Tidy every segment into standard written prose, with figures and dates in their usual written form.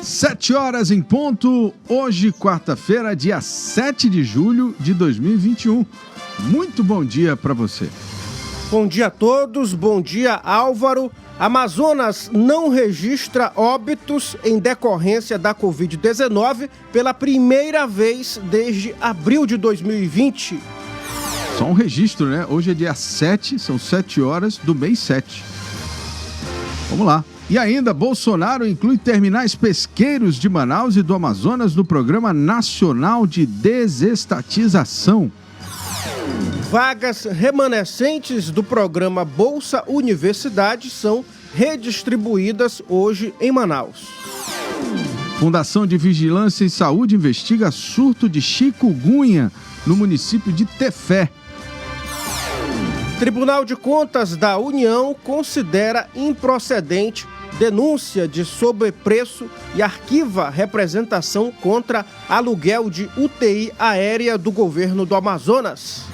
7h em ponto, hoje quarta-feira, dia 7 de julho de 2021. Muito bom dia para você. Bom dia a todos, bom dia Álvaro. Amazonas não registra óbitos em decorrência da Covid-19 pela primeira vez desde abril de 2020. Só um registro, né? Hoje é dia 7, são 7 horas do mês 7. Vamos lá. E ainda, Bolsonaro inclui terminais pesqueiros de Manaus e do Amazonas no Programa Nacional de Desestatização. Vagas remanescentes do programa Bolsa Universidade são redistribuídas hoje em Manaus. Fundação de Vigilância em Saúde investiga surto de chikungunya no município de Tefé. Tribunal de Contas da União considera improcedente denúncia de sobrepreço e arquiva representação contra aluguel de UTI aérea do governo do Amazonas.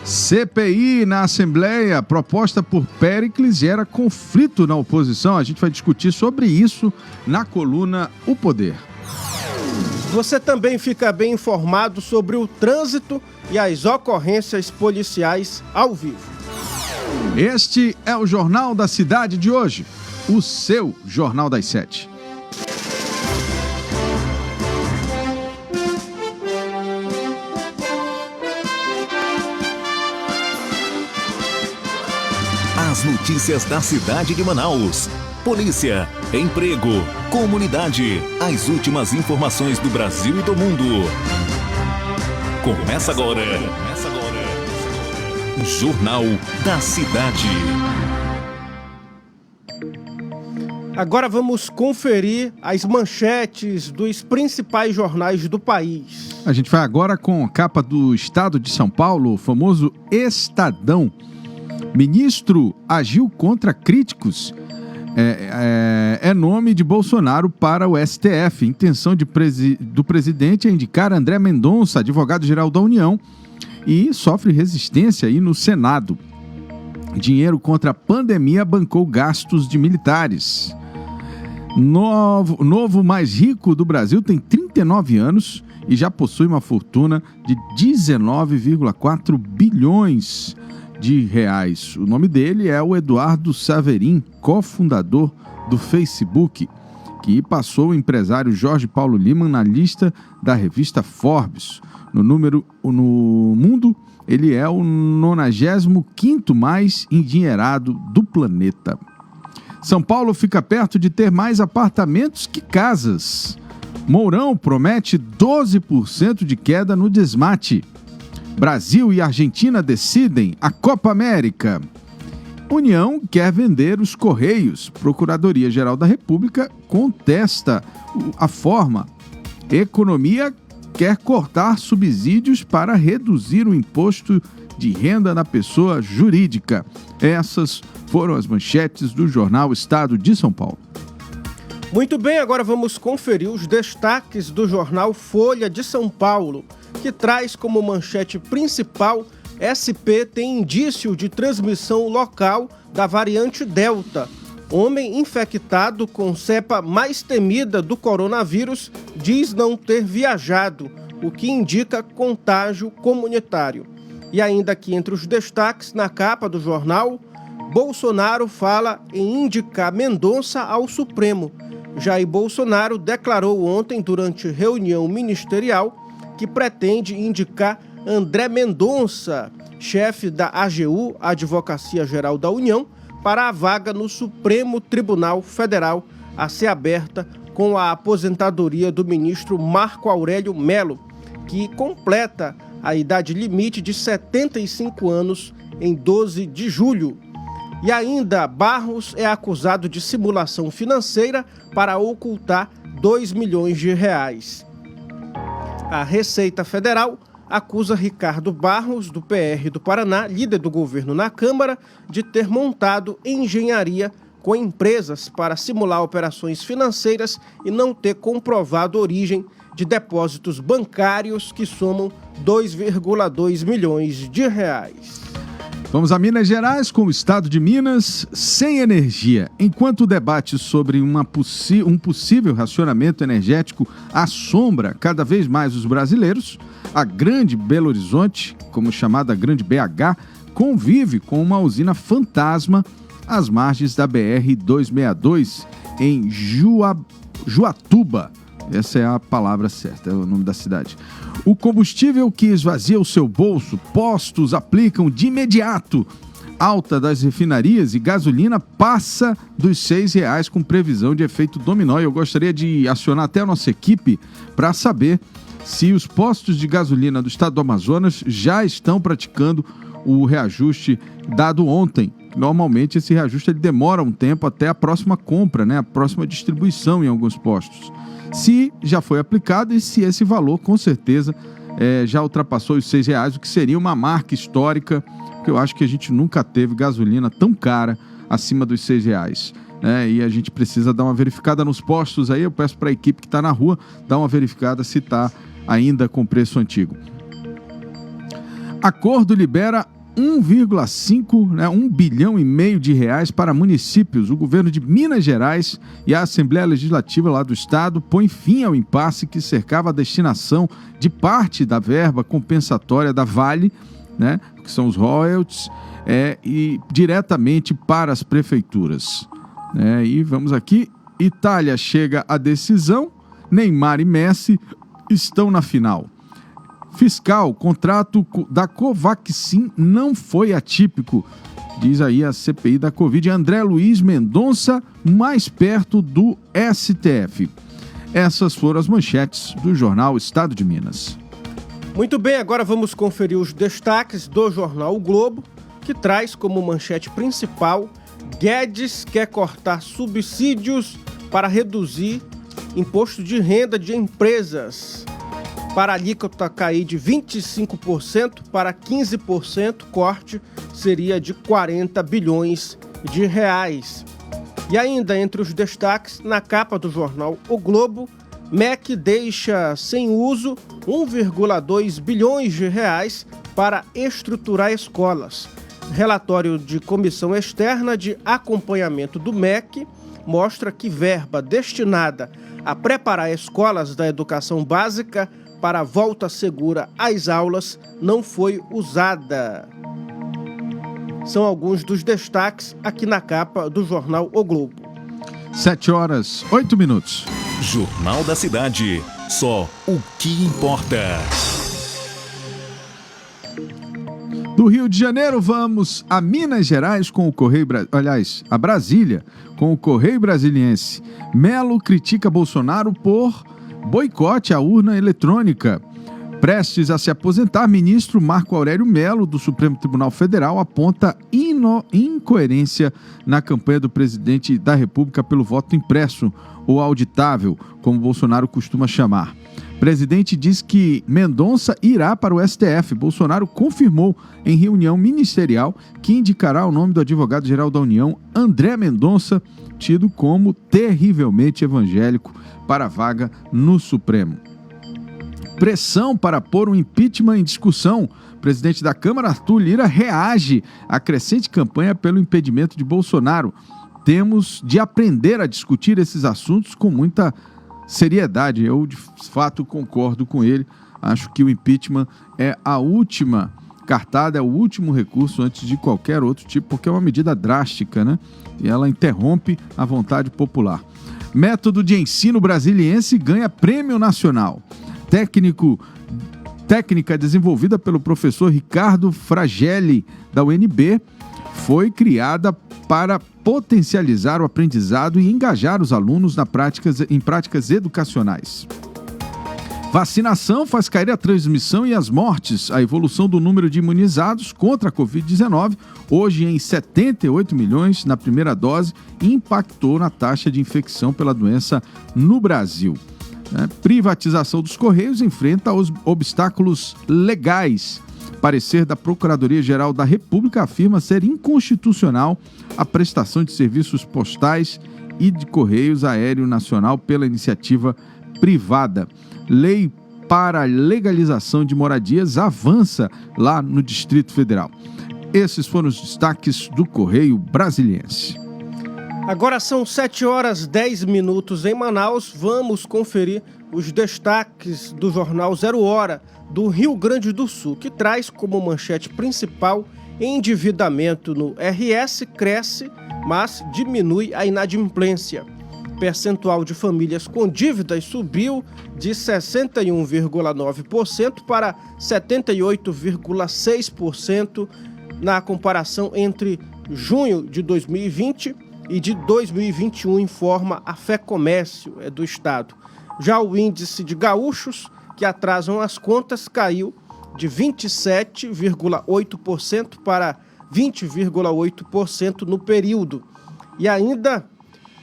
CPI na Assembleia, proposta por Péricles, gera conflito na oposição. A gente vai discutir sobre isso na coluna O Poder. Você também fica bem informado sobre o trânsito e as ocorrências policiais ao vivo. Este é o Jornal da Cidade de hoje, o seu Jornal das 7. As notícias da cidade de Manaus. Polícia, emprego, comunidade, as últimas informações do Brasil e do mundo. Começa agora. Jornal da Cidade. Agora vamos conferir as manchetes dos principais jornais do país. A gente vai agora com a capa do Estado de São Paulo, o famoso Estadão. Ministro agiu contra críticos. É nome de Bolsonaro para o STF. Intenção do presidente é indicar André Mendonça, advogado-geral da União, e sofre resistência aí no Senado. Dinheiro contra a pandemia bancou gastos de militares. Novo mais rico do Brasil tem 39 anos e já possui uma fortuna de 19,4 bilhões de reais. O nome dele é o Eduardo Saverin, cofundador do Facebook, que passou o empresário Jorge Paulo Lima na lista da revista Forbes. No mundo, ele é o 95º mais endinheirado do planeta. São Paulo fica perto de ter mais apartamentos que casas. Mourão promete 12% de queda no desmate. Brasil e Argentina decidem a Copa América. União quer vender os Correios. Procuradoria-Geral da República contesta a forma. Economia quer cortar subsídios para reduzir o imposto de renda na pessoa jurídica. Essas foram as manchetes do jornal Estado de São Paulo. Muito bem, agora vamos conferir os destaques do jornal Folha de São Paulo, que traz como manchete principal: SP tem indício de transmissão local da variante Delta. Homem infectado com cepa mais temida do coronavírus diz não ter viajado, o que indica contágio comunitário. E ainda aqui entre os destaques, na capa do jornal, Bolsonaro fala em indicar Mendonça ao Supremo. Jair Bolsonaro declarou ontem, durante reunião ministerial, que pretende indicar André Mendonça, chefe da AGU, Advocacia Geral da União, para a vaga no Supremo Tribunal Federal, a ser aberta com a aposentadoria do ministro Marco Aurélio Mello, que completa a idade limite de 75 anos em 12 de julho. E ainda, Barros é acusado de simulação financeira para ocultar 2 milhões de reais. A Receita Federal acusa Ricardo Barros, do PR do Paraná, líder do governo na Câmara, de ter montado engenharia com empresas para simular operações financeiras e não ter comprovado a origem de depósitos bancários que somam 2,2 milhões de reais. Vamos a Minas Gerais, com o estado de Minas sem energia. Enquanto o debate sobre um possível racionamento energético assombra cada vez mais os brasileiros, a Grande Belo Horizonte, como chamada Grande BH, convive com uma usina fantasma às margens da BR-262, em Juatuba. Essa é a palavra certa, é o nome da cidade. O combustível que esvazia o seu bolso, postos aplicam de imediato. Alta das refinarias e gasolina passa dos R$6 com previsão de efeito dominó. E eu gostaria de acionar até a nossa equipe para saber se os postos de gasolina do estado do Amazonas já estão praticando o reajuste dado ontem. Normalmente esse reajuste ele demora um tempo até a próxima compra, né? A próxima distribuição em alguns postos. Se já foi aplicado e se esse valor, com certeza, já ultrapassou os R$6, o que seria uma marca histórica, porque eu acho que a gente nunca teve gasolina tão cara acima dos R$6. E a gente precisa dar uma verificada nos postos aí. Eu peço para a equipe que está na rua dar uma verificada se está ainda com preço antigo. Acordo libera 1,5 bilhão e meio de reais para municípios. O governo de Minas Gerais e a Assembleia Legislativa lá do estado põe fim ao impasse que cercava a destinação de parte da verba compensatória da Vale, que são os royalties, e diretamente para as prefeituras. E vamos aqui, Itália chega à decisão, Neymar e Messi estão na final. Fiscal, contrato da Covaxin não foi atípico, diz aí a CPI da Covid. André Luiz Mendonça mais perto do STF. Essas foram as manchetes do jornal Estado de Minas. Muito bem, agora vamos conferir os destaques do jornal O Globo, que traz como manchete principal: Guedes quer cortar subsídios para reduzir imposto de renda de empresas. Para a alíquota cair de 25% para 15%, corte seria de 40 bilhões de reais. E ainda entre os destaques, na capa do jornal O Globo, MEC deixa sem uso 1,2 bilhões de reais para estruturar escolas. Relatório de comissão externa de acompanhamento do MEC mostra que verba destinada a preparar escolas da educação básica para a volta segura às aulas não foi usada. São alguns dos destaques aqui na capa do jornal O Globo. 7h08. Jornal da Cidade. Só o que importa. Do Rio de Janeiro, vamos a Minas Gerais com o Correio... a Brasília, com o Correio Brasiliense. Melo critica Bolsonaro por boicote à urna eletrônica. Prestes a se aposentar, ministro Marco Aurélio Melo, do Supremo Tribunal Federal, aponta incoerência na campanha do presidente da República pelo voto impresso, ou auditável, como Bolsonaro costuma chamar. O presidente diz que Mendonça irá para o STF. Bolsonaro confirmou em reunião ministerial que indicará o nome do advogado-geral da União, André Mendonça, tido como terrivelmente evangélico, para a vaga no Supremo. Pressão para pôr um impeachment em discussão. O presidente da Câmara, Arthur Lira, reage à crescente campanha pelo impedimento de Bolsonaro. Temos de aprender a discutir esses assuntos com muita seriedade. Eu, de fato, concordo com ele. Acho que o impeachment é a última cartada, é o último recurso antes de qualquer outro tipo, porque é uma medida drástica, né? E ela interrompe a vontade popular. Método de ensino brasiliense ganha prêmio nacional. Técnica desenvolvida pelo professor Ricardo Fragelli, da UNB, foi criada para potencializar o aprendizado e engajar os alunos em práticas educacionais. Vacinação faz cair a transmissão e as mortes. A evolução do número de imunizados contra a Covid-19, hoje em 78 milhões na primeira dose, impactou na taxa de infecção pela doença no Brasil. Privatização dos Correios enfrenta os obstáculos legais. Parecer da Procuradoria-Geral da República afirma ser inconstitucional a prestação de serviços postais e de Correios Aéreo Nacional pela iniciativa privada. Lei para a legalização de moradias avança lá no Distrito Federal. Esses foram os destaques do Correio Brasiliense. Agora são 7h10 em Manaus. Vamos conferir os destaques do jornal 0 Hora do Rio Grande do Sul, que traz como manchete principal: endividamento no RS cresce, mas diminui a inadimplência. Percentual de famílias com dívidas subiu de 61,9% para 78,6% na comparação entre junho de 2020 e de 2021, informa a FEComércio do Estado. Já o índice de gaúchos que atrasam as contas caiu de 27,8% para 20,8% no período. E ainda,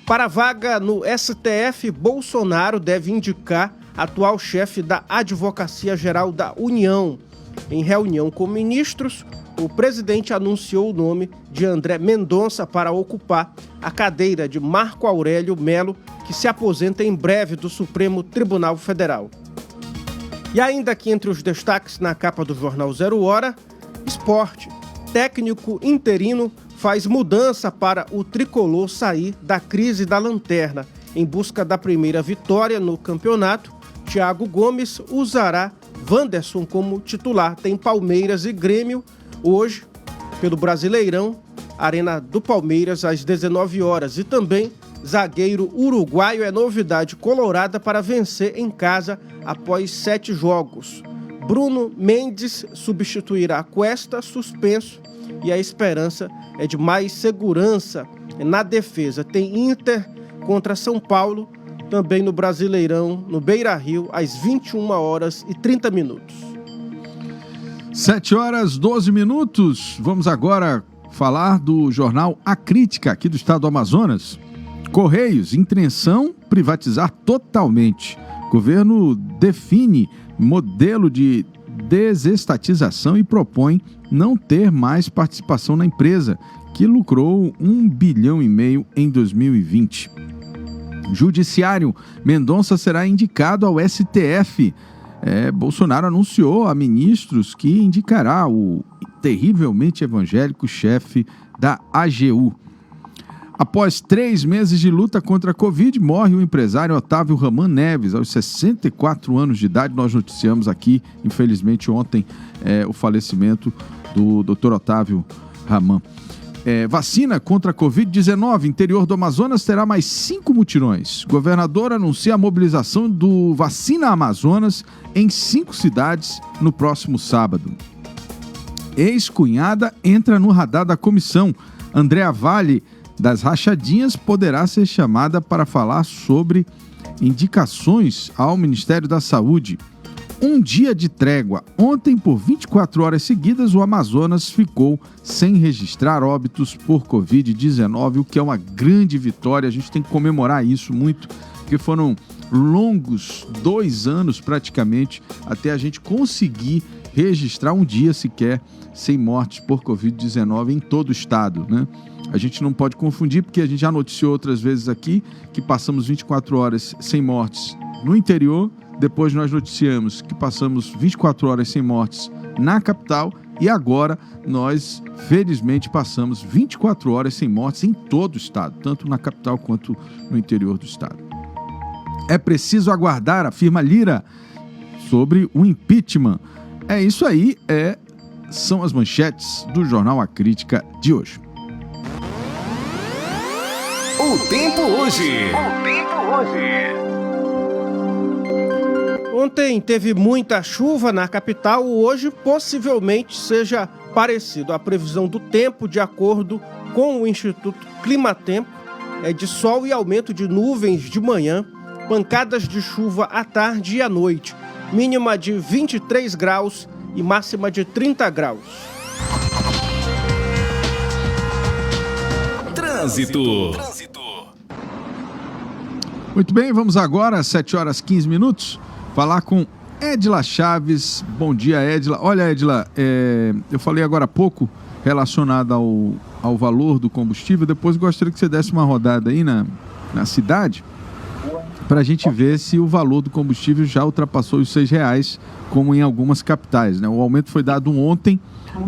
para a vaga no STF, Bolsonaro deve indicar atual chefe da Advocacia Geral da União. Em reunião com ministros, o presidente anunciou o nome de André Mendonça para ocupar a cadeira de Marco Aurélio Melo, que se aposenta em breve do Supremo Tribunal Federal. E ainda aqui entre os destaques na capa do jornal 0 Hora, esporte. Técnico interino faz mudança para o tricolor sair da crise da lanterna. Em busca da primeira vitória no campeonato, Thiago Gomes usará Wanderson como titular. Tem Palmeiras e Grêmio hoje, pelo Brasileirão, Arena do Palmeiras, às 19 horas. E também, zagueiro uruguaio é novidade colorada para vencer em casa após 7 jogos. Bruno Mendes substituirá Cuesta, suspenso, e a esperança é de mais segurança na defesa. Tem Inter contra São Paulo, também no Brasileirão, no Beira-Rio, às 21h30. 7h12. Vamos agora falar do jornal A Crítica, aqui do estado do Amazonas. Correios, intenção privatizar totalmente. Governo define modelo de desestatização e propõe não ter mais participação na empresa, que lucrou 1,5 bilhão em 2020. Judiciário, Mendonça será indicado ao STF. Bolsonaro anunciou a ministros que indicará o terrivelmente evangélico chefe da AGU. Após 3 meses de luta contra a Covid, morre o empresário Otávio Raman Neves, aos 64 anos de idade. Nós noticiamos aqui, infelizmente, ontem, o falecimento do Dr. Otávio Raman. Vacina contra a Covid-19. Interior do Amazonas terá mais 5 mutirões. Governador anuncia a mobilização do Vacina Amazonas em 5 cidades no próximo sábado. Ex-cunhada entra no radar da comissão. Andréa Vale das Rachadinhas poderá ser chamada para falar sobre indicações ao Ministério da Saúde. Um dia de trégua. Ontem, por 24 horas seguidas, o Amazonas ficou sem registrar óbitos por Covid-19, o que é uma grande vitória. A gente tem que comemorar isso muito, porque foram longos 2 anos praticamente até a gente conseguir registrar um dia sequer sem mortes por Covid-19 em todo o estado, né? A gente não pode confundir, porque a gente já noticiou outras vezes aqui que passamos 24 horas sem mortes no interior. Depois nós noticiamos que passamos 24 horas sem mortes na capital e agora nós, felizmente, passamos 24 horas sem mortes em todo o estado, tanto na capital quanto no interior do estado. É preciso aguardar, afirma Lira, sobre o impeachment. É isso aí, são as manchetes do jornal A Crítica de hoje. O tempo hoje. Ontem teve muita chuva na capital, hoje possivelmente seja parecido. A previsão do tempo, de acordo com o Instituto Climatempo, é de sol e aumento de nuvens de manhã, pancadas de chuva à tarde e à noite, mínima de 23 graus e máxima de 30 graus. Trânsito. Muito bem, vamos agora às 7h15, falar com Edila Chaves. Bom dia, Edila. Olha, Edila, eu falei agora há pouco relacionado ao valor do combustível. Depois gostaria que você desse uma rodada aí na cidade para a gente ver se o valor do combustível já ultrapassou os R$6, como em algumas capitais, né? O aumento foi dado ontem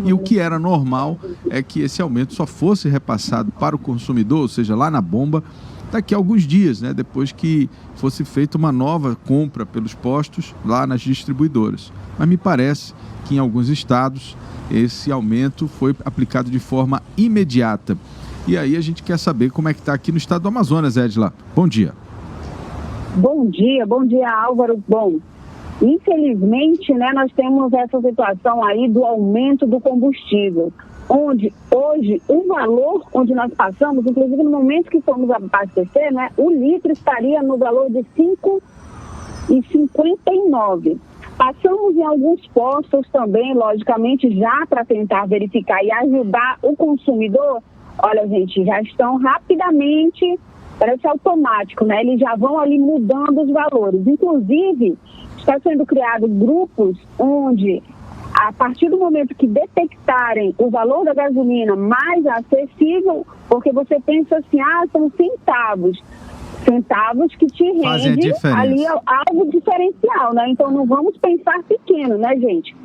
e o que era normal é que esse aumento só fosse repassado para o consumidor, ou seja, lá na bomba, daqui a alguns dias, né? Depois que fosse feita uma nova compra pelos postos lá nas distribuidoras. Mas me parece que em alguns estados esse aumento foi aplicado de forma imediata. E aí a gente quer saber como é que está aqui no estado do Amazonas, Edila. Bom dia. Bom dia, Álvaro. Bom, infelizmente, né, nós temos essa situação aí do aumento do combustível, onde hoje o valor onde nós passamos, inclusive no momento que fomos abastecer, né, o litro estaria no valor de R$ 5,59. Passamos em alguns postos também, logicamente, já para tentar verificar e ajudar o consumidor. Olha, gente, já estão rapidamente, parece automático, né? Eles já vão ali mudando os valores. Inclusive, está sendo criado grupos onde, a partir do momento que detectarem o valor da gasolina mais acessível, porque você pensa assim, são centavos que te rende ali algo diferencial, né? Então não vamos pensar pequeno, né, gente?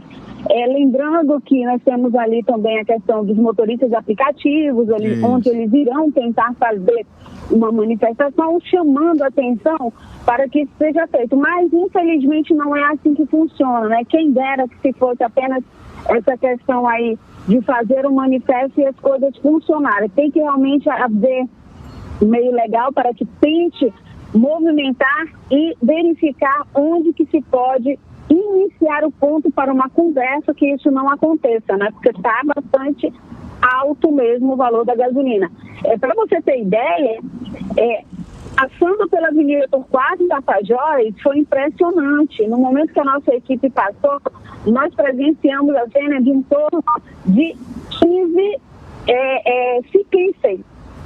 Lembrando que nós temos ali também a questão dos motoristas de aplicativos, ali, onde eles irão tentar fazer uma manifestação chamando a atenção para que isso seja feito. Mas, infelizmente, não é assim que funciona, né? Quem dera que se fosse apenas essa questão aí de fazer um manifesto e as coisas funcionarem. Tem que realmente haver meio legal para que tente movimentar e verificar onde que se pode iniciar o ponto para uma conversa que isso não aconteça, né? Porque está bastante alto mesmo o valor da gasolina. Para você ter ideia, passando pela Avenida Torquato e Tapajós, foi impressionante. No momento que a nossa equipe passou, nós presenciamos a cena de em torno de 15 ciclistas.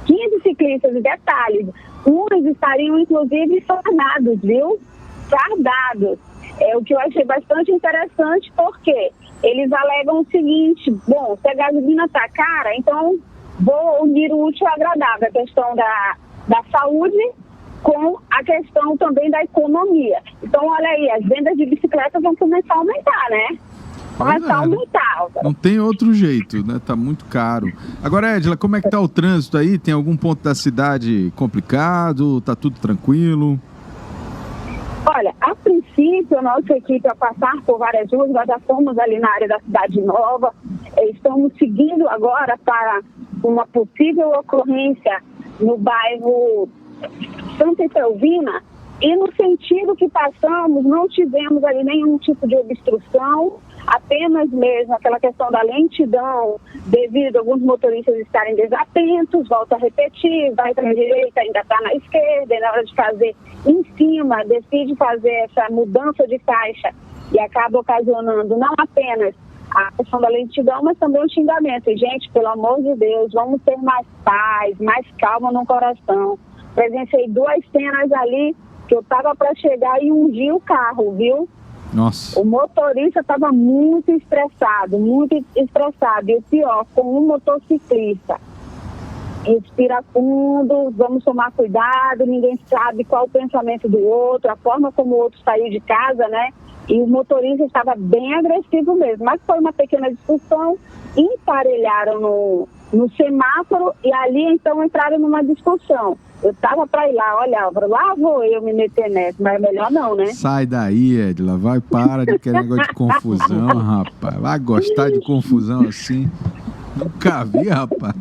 15 ciclistas, e detalhes, uns estariam inclusive fardados, viu? Fardados. O que eu achei bastante interessante, porque eles alegam o seguinte: bom, se a gasolina está cara, então vou unir o útil ao agradável, a questão da saúde com a questão também da economia. Então, olha aí, as vendas de bicicletas vão começar a aumentar, né? Começar a aumentar. Não tem outro jeito, né? Tá muito caro. Agora, Edila, como é que tá o trânsito aí? Tem algum ponto da cidade complicado? Tá tudo tranquilo? Olha, a princípio, a nossa equipe, a passar por várias ruas, nós já fomos ali na área da Cidade Nova, estamos seguindo agora para uma possível ocorrência no bairro Santa Etelvina, e no sentido que passamos, não tivemos ali nenhum tipo de obstrução, apenas mesmo aquela questão da lentidão, devido a alguns motoristas estarem desatentos, volto a repetir, vai para a direita, ainda está na esquerda, e na hora de fazer em cima, decide fazer essa mudança de faixa e acaba ocasionando não apenas a questão da lentidão, mas também o xingamento. E, gente, pelo amor de Deus, vamos ter mais paz, mais calma no coração. Presenciei duas cenas ali que eu estava para chegar e ungir o carro, viu? Nossa. O motorista estava muito estressado. E o pior, com um motociclista. Respira fundo, vamos tomar cuidado, ninguém sabe qual o pensamento do outro, a forma como o outro saiu de casa, né? E o motorista estava bem agressivo mesmo. Mas foi uma pequena discussão, emparelharam no semáforo e ali então entraram numa discussão. Eu estava para ir lá, olha, Álvaro, lá vou eu me meter nessa, mas é melhor não, né? Sai daí, Edila, vai, para de querer negócio de confusão, rapaz. Vai gostar de confusão assim? Nunca vi, rapaz.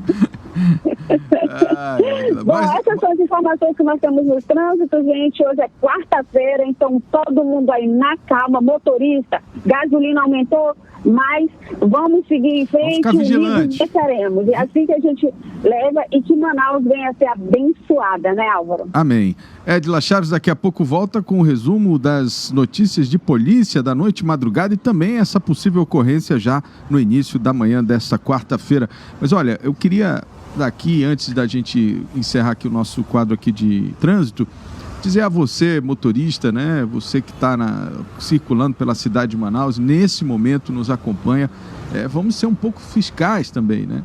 Bom, essas são as informações que nós temos no trânsito, gente. Hoje é quarta-feira, então todo mundo aí na calma, motorista, gasolina aumentou, mas vamos seguir em frente e venceremos. É assim que a gente leva e que Manaus venha a ser abençoada, né, Álvaro? Amém. Edila Chaves daqui a pouco volta com o resumo das notícias de polícia da noite e madrugada e também essa possível ocorrência já no início da manhã desta quarta-feira. Mas olha, eu queria daqui, antes da gente encerrar aqui o nosso quadro aqui de trânsito, dizer a você, motorista, né, você que está circulando pela cidade de Manaus, nesse momento nos acompanha, vamos ser um pouco fiscais também, né?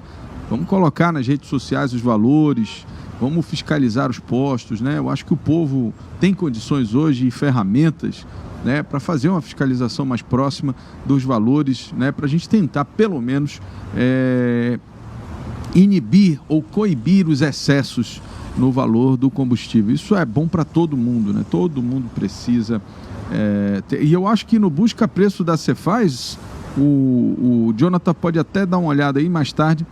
Vamos colocar nas redes sociais os valores, vamos fiscalizar os postos, né? Eu acho que o povo tem condições hoje e ferramentas, né, para fazer uma fiscalização mais próxima dos valores, né, para a gente tentar, pelo menos, inibir ou coibir os excessos no valor do combustível. Isso é bom para todo mundo, né? Todo mundo precisa ter. E eu acho que no Busca Preço da Cefaz, o Jonathan pode até dar uma olhada aí mais tarde.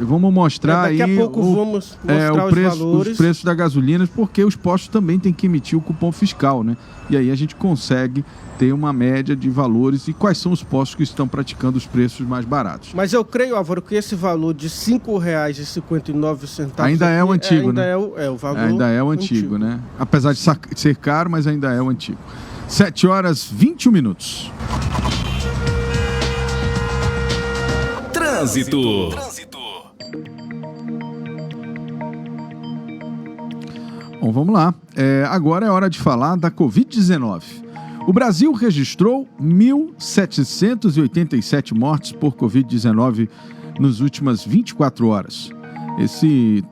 Vamos mostrar daqui aí a pouco vamos mostrar os preços da gasolina, porque os postos também têm que emitir o cupom fiscal, né? E aí a gente consegue ter uma média de valores e quais são os postos que estão praticando os preços mais baratos. Mas eu creio, Álvaro, que esse valor de R$ 5,59 ainda é o antigo, né? É o valor ainda é o antigo, né? Apesar de ser caro, mas ainda é o antigo. 7h21. Trânsito. Bom, vamos lá. Agora é hora de falar da Covid-19. O Brasil registrou 1.787 mortes por Covid-19 nas últimas 24 horas. Esse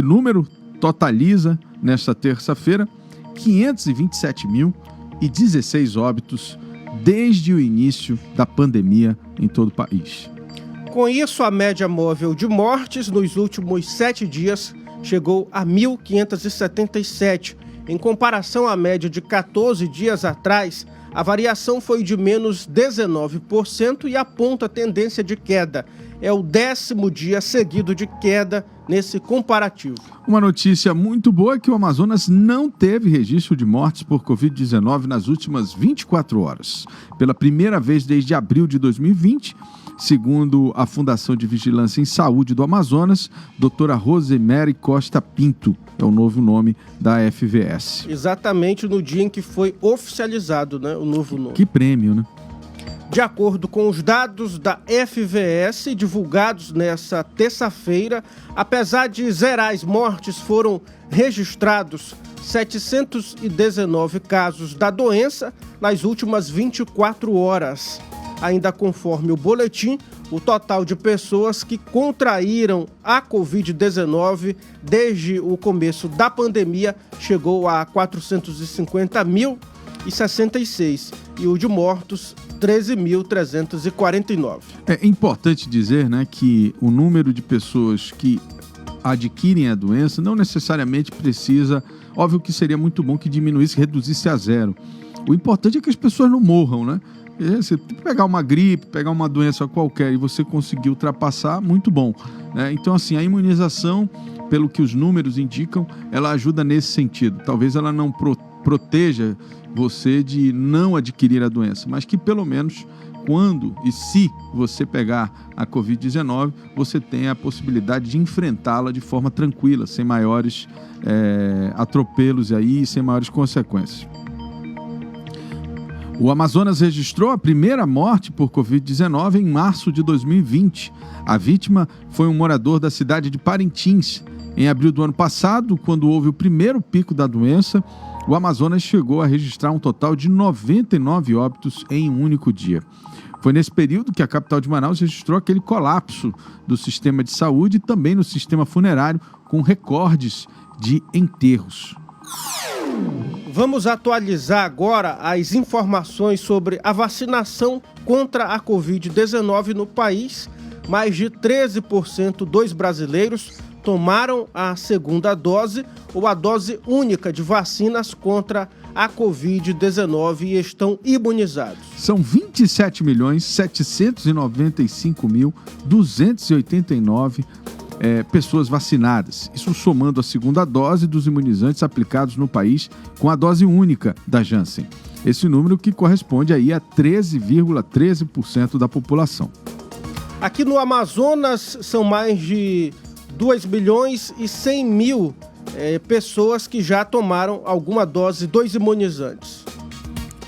número totaliza, nesta terça-feira, 527.016 óbitos desde o início da pandemia em todo o país. Com isso, a média móvel de mortes nos últimos 7 dias chegou a 1.577. Em comparação à média de 14 dias atrás, a variação foi de menos 19% e aponta tendência de queda. É o 10º dia seguido de queda nesse comparativo. Uma notícia muito boa é que o Amazonas não teve registro de mortes por Covid-19 nas últimas 24 horas. Pela primeira vez desde abril de 2020, segundo a Fundação de Vigilância em Saúde do Amazonas, doutora Rosemary Costa Pinto, é o novo nome da FVS. Exatamente no dia em que foi oficializado, né, o novo nome. Que prêmio, né? De acordo com os dados da FVS divulgados nessa terça-feira, apesar de zerar as mortes, foram registrados 719 casos da doença nas últimas 24 horas. Ainda conforme o boletim, o total de pessoas que contraíram a Covid-19 desde o começo da pandemia chegou a 450.066 e o de mortos 13.349. É importante dizer, né, que o número de pessoas que adquirem a doença não necessariamente precisa... Óbvio que seria muito bom que diminuísse, reduzisse a zero. O importante é que as pessoas não morram, né? Você pegar uma gripe, pegar uma doença qualquer e você conseguir ultrapassar, muito bom, né? Então, assim, a imunização, pelo que os números indicam, ela ajuda nesse sentido. Talvez ela não proteja você de não adquirir a doença, mas que pelo menos quando e se você pegar a Covid-19, você tenha a possibilidade de enfrentá-la de forma tranquila, sem maiores atropelos aí, sem maiores consequências. O Amazonas registrou a primeira morte por Covid-19 em março de 2020. A vítima foi um morador da cidade de Parintins. Em abril do ano passado, quando houve o primeiro pico da doença, o Amazonas chegou a registrar um total de 99 óbitos em um único dia. Foi nesse período que a capital de Manaus registrou aquele colapso do sistema de saúde e também no sistema funerário, com recordes de enterros. Vamos atualizar agora as informações sobre a vacinação contra a Covid-19 no país. Mais de 13% dos brasileiros tomaram a segunda dose ou a dose única de vacinas contra a Covid-19 e estão imunizados. São 27.795.289 pessoas vacinadas. Isso somando a segunda dose dos imunizantes aplicados no país com a dose única da Janssen. Esse número que corresponde aí a 13,13% da população. Aqui no Amazonas são mais de 2.100.000 pessoas que já tomaram alguma dose dos imunizantes.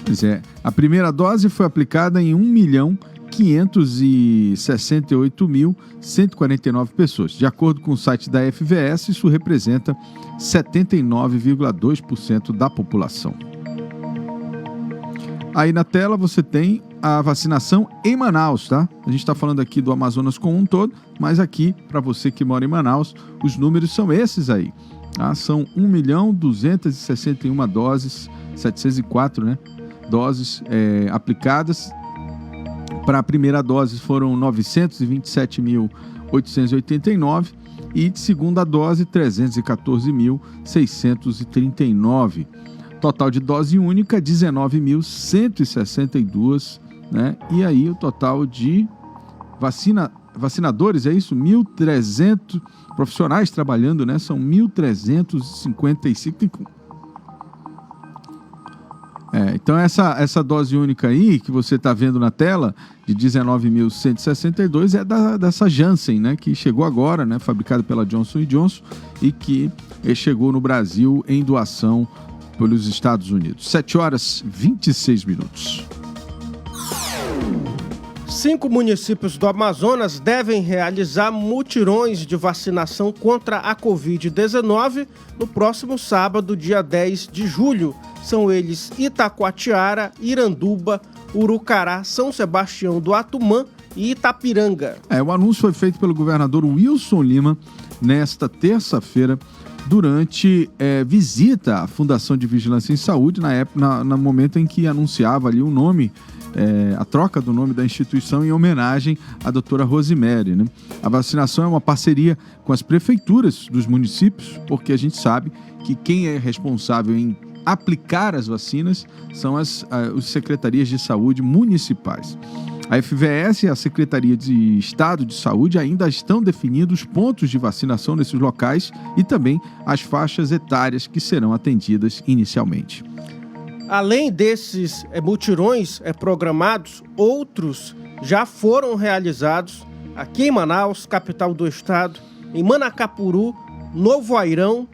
Pois é, a primeira dose foi aplicada em 1.568.149 pessoas. De acordo com o site da FVS, isso representa 79,2% da população. Aí na tela você tem a vacinação em Manaus, tá? A gente está falando aqui do Amazonas como um todo, mas aqui, para você que mora em Manaus, os números são esses aí. Tá? São 1.261 doses, 704, né? Doses aplicadas. Para a primeira dose foram 927.889 e de segunda dose 314.639. Total de dose única 19.162, né? E aí o total de vacinadores, é isso? 1.300 profissionais trabalhando, né? São 1.355. Então essa dose única aí que você está vendo na tela, de 19.162, é dessa Janssen, né, que chegou agora, né, fabricada pela Johnson & Johnson e que chegou no Brasil em doação pelos Estados Unidos. 7h26. 5 municípios do Amazonas devem realizar mutirões de vacinação contra a Covid-19 no próximo sábado, dia 10 de julho. São eles Itacoatiara, Iranduba, Urucará, São Sebastião do Atumã e Itapiranga. O anúncio foi feito pelo governador Wilson Lima nesta terça-feira, durante visita à Fundação de Vigilância em Saúde, no momento em que anunciava ali o nome, a troca do nome da instituição em homenagem à doutora Rosemary, né? A vacinação é uma parceria com as prefeituras dos municípios, porque a gente sabe que quem é responsável em aplicar as vacinas são as secretarias de saúde municipais. A FVS e a Secretaria de Estado de Saúde ainda estão definindo os pontos de vacinação nesses locais e também as faixas etárias que serão atendidas inicialmente. Além desses mutirões programados, outros já foram realizados aqui em Manaus, capital do estado, em Manacapuru, Novo Airão,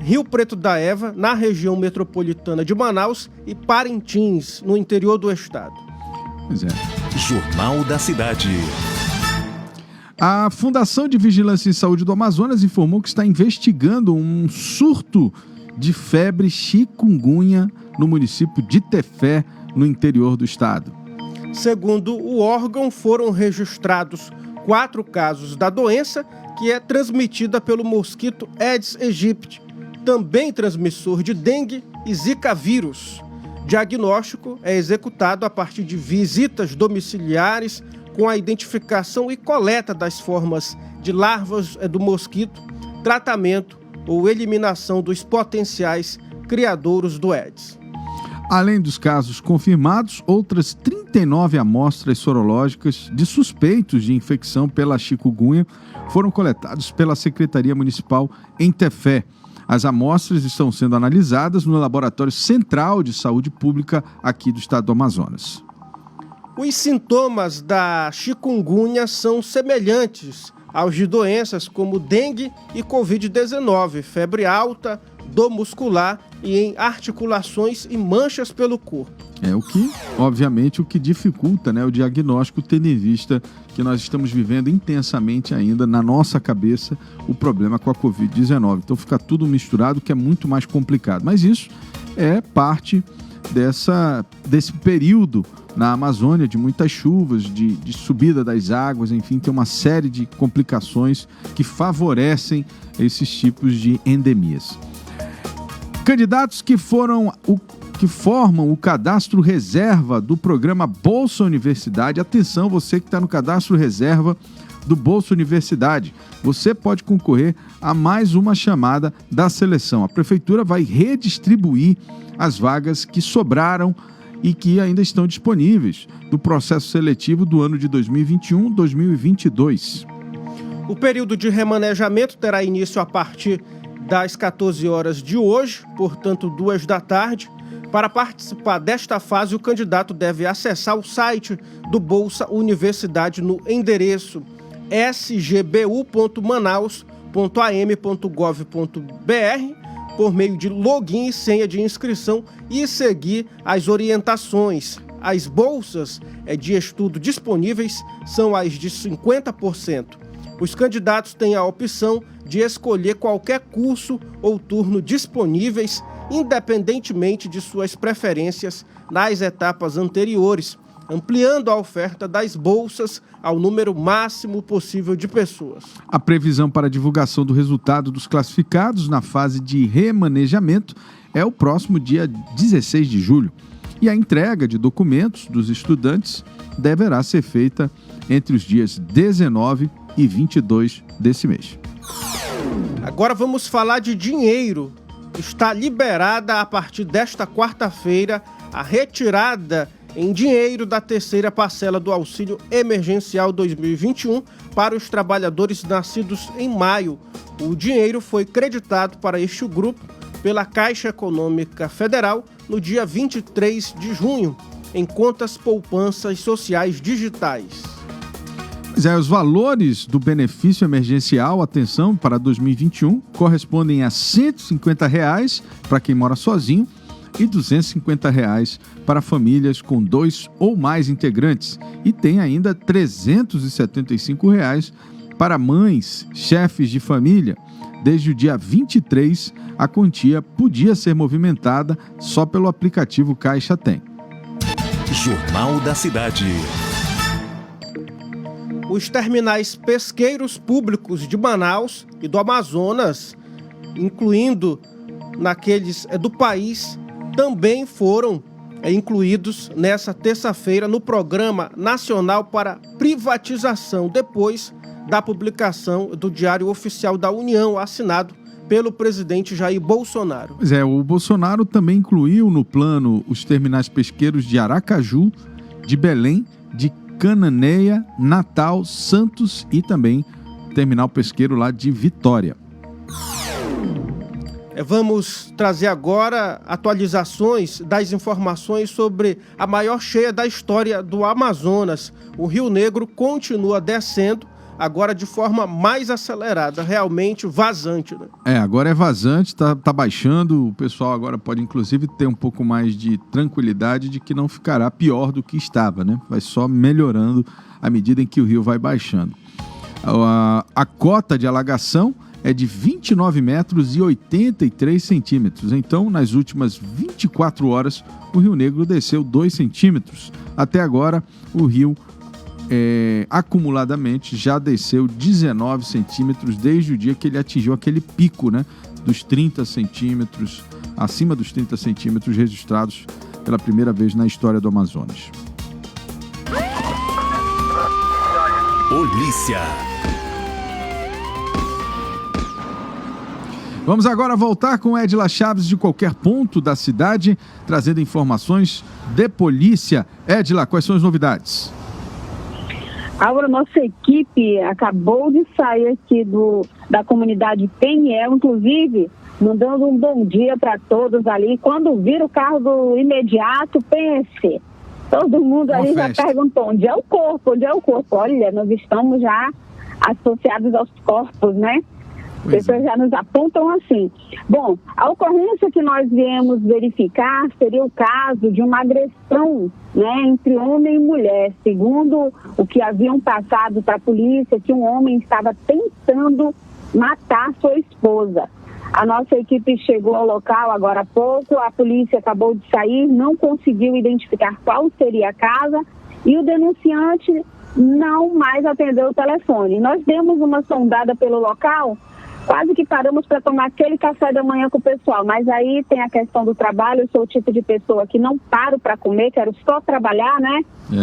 Rio Preto da Eva, na região metropolitana de Manaus e Parintins, no interior do estado. Pois é. Jornal da Cidade. A Fundação de Vigilância em Saúde do Amazonas informou que está investigando um surto de febre chikungunya no município de Tefé, no interior do estado. Segundo o órgão, foram registrados 4 casos da doença, que é transmitida pelo mosquito Aedes aegypti, também transmissor de dengue e zika vírus. Diagnóstico é executado a partir de visitas domiciliares com a identificação e coleta das formas de larvas do mosquito, tratamento ou eliminação dos potenciais criadouros do Aedes. Além dos casos confirmados, outras 39 amostras sorológicas de suspeitos de infecção pela chikungunya foram coletadas pela Secretaria Municipal em Tefé. As amostras estão sendo analisadas no Laboratório Central de Saúde Pública aqui do estado do Amazonas. Os sintomas da chikungunya são semelhantes aos de doenças como dengue e Covid-19, febre alta, dor muscular e em articulações e manchas pelo corpo. Obviamente, o que dificulta, né, o diagnóstico, tendo em vista que nós estamos vivendo intensamente ainda na nossa cabeça o problema com a Covid-19. Então fica tudo misturado, que é muito mais complicado. Mas isso é parte desse período na Amazônia, de muitas chuvas, de subida das águas, enfim, tem uma série de complicações que favorecem esses tipos de endemias. Candidatos que formam o cadastro reserva do programa Bolsa Universidade. Atenção, você que está no cadastro reserva do Bolsa Universidade. Você pode concorrer a mais uma chamada da seleção. A Prefeitura vai redistribuir as vagas que sobraram e que ainda estão disponíveis do processo seletivo do ano de 2021-2022. O período de remanejamento terá início a partir das 14 horas de hoje, portanto 2 da tarde. Para participar desta fase, o candidato deve acessar o site do Bolsa Universidade no endereço sgbu.manaus.am.gov.br por meio de login e senha de inscrição e seguir as orientações. As bolsas de estudo disponíveis são as de 50%. Os candidatos têm a opção de escolher qualquer curso ou turno disponíveis independentemente de suas preferências nas etapas anteriores, ampliando a oferta das bolsas ao número máximo possível de pessoas. A previsão para a divulgação do resultado dos classificados na fase de remanejamento é o próximo dia 16 de julho. E a entrega de documentos dos estudantes deverá ser feita entre os dias 19 e 22 desse mês. Agora vamos falar de dinheiro. Está liberada a partir desta quarta-feira a retirada em dinheiro da terceira parcela do Auxílio Emergencial 2021 para os trabalhadores nascidos em maio. O dinheiro foi creditado para este grupo pela Caixa Econômica Federal no dia 23 de junho, em contas poupanças sociais digitais. Os valores do benefício emergencial, atenção, para 2021, correspondem a R$ 150 para quem mora sozinho e R$ 250 para famílias com 2 ou mais integrantes. E tem ainda R$ 375 para mães, chefes de família. Desde o dia 23, a quantia podia ser movimentada só pelo aplicativo Caixa Tem. Jornal da Cidade. Os terminais pesqueiros públicos de Manaus e do Amazonas, incluindo naqueles do país, também foram incluídos nessa terça-feira no Programa Nacional para Privatização, depois da publicação do Diário Oficial da União, assinado pelo presidente Jair Bolsonaro. Pois é, o Bolsonaro também incluiu no plano os terminais pesqueiros de Aracaju, de Belém, de Cananéia, Natal, Santos e também terminal pesqueiro lá de Vitória. Vamos trazer agora atualizações das informações sobre a maior cheia da história do Amazonas. O Rio Negro continua descendo, agora de forma mais acelerada, realmente vazante, né? Agora é vazante, tá baixando, o pessoal agora pode inclusive ter um pouco mais de tranquilidade de que não ficará pior do que estava, né? Vai só melhorando à medida em que o rio vai baixando. A cota de alagação é de 29 metros e 83 centímetros. Então, nas últimas 24 horas, o Rio Negro desceu 2 centímetros. Até agora, o rio acumuladamente já desceu 19 centímetros desde o dia que ele atingiu aquele pico, né, dos 30 centímetros, acima dos 30 centímetros registrados pela primeira vez na história do Amazonas. Polícia. Vamos agora voltar com Edila Chaves de qualquer ponto da cidade, trazendo informações de polícia. Edila, quais são as novidades? Agora, nossa equipe acabou de sair aqui da comunidade Peniel, inclusive, mandando um bom dia para todos ali. Quando vira o carro do imediato, pense. Todo mundo ali já perguntou, onde é o corpo? Onde é o corpo? Olha, nós estamos já associados aos corpos, né? As pessoas já nos apontam assim. Bom, a ocorrência que nós viemos verificar seria o caso de uma agressão, né, entre homem e mulher. Segundo o que haviam passado para a polícia, que um homem estava tentando matar sua esposa. A nossa equipe chegou ao local agora há pouco, a polícia acabou de sair, não conseguiu identificar qual seria a casa e o denunciante não mais atendeu o telefone. Nós demos uma sondada pelo local, quase que paramos para tomar aquele café da manhã com o pessoal, mas aí tem a questão do trabalho. Eu sou o tipo de pessoa que não paro para comer, quero só trabalhar, né?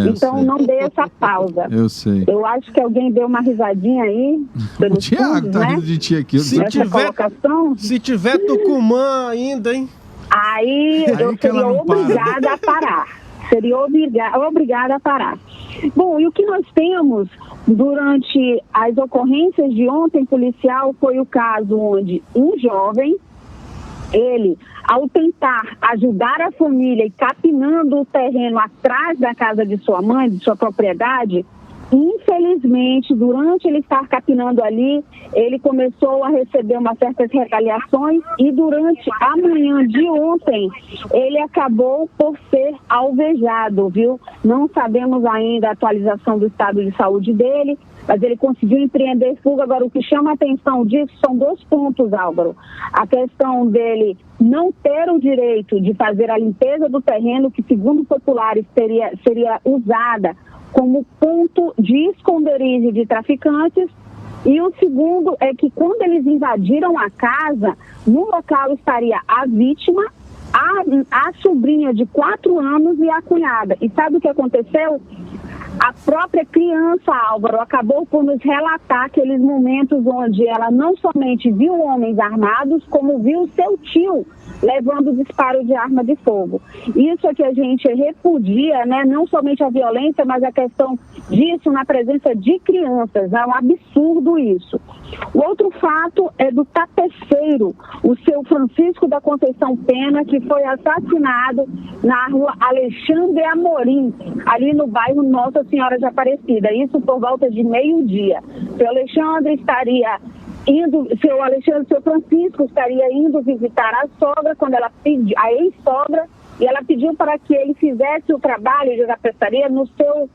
Então não dei essa pausa. Eu sei. Eu acho que alguém deu uma risadinha aí. O Thiago tá rindo de ti aqui. Se tiver Tucumã ainda, hein? Aí eu seria obrigada a parar. Seria obrigada a parar. Bom, e o que nós temos durante as ocorrências de ontem policial foi o caso onde um jovem, ele, ao tentar ajudar a família e capinando o terreno atrás da casa de sua mãe, de sua propriedade, infelizmente, durante ele estar capinando ali, ele começou a receber umas certas retaliações e durante a manhã de ontem, ele acabou por ser alvejado, viu? Não sabemos ainda a atualização do estado de saúde dele, mas ele conseguiu empreender fuga. Agora, o que chama a atenção disso são 2 pontos, Álvaro. A questão dele não ter o direito de fazer a limpeza do terreno, que, segundo populares, seria usada como ponto de esconderijo de traficantes. E o segundo é que, quando eles invadiram a casa, no local estaria a vítima, a sobrinha de 4 anos e a cunhada. E sabe o que aconteceu? A própria criança, Álvaro, acabou por nos relatar aqueles momentos onde ela não somente viu homens armados, como viu seu tio levando disparo de arma de fogo. Isso é que a gente repudia, né? Não somente a violência, mas a questão disso na presença de crianças. É um absurdo isso. O outro fato é do tapeceiro, o seu Francisco da Conceição Pena, que foi assassinado na rua Alexandre Amorim, ali no bairro Nossa Senhora de Aparecida. Isso por volta de meio-dia. Seu Francisco estaria indo visitar a sogra, a ex-sogra, e ela pediu para que ele fizesse o trabalho de tapeçaria no seu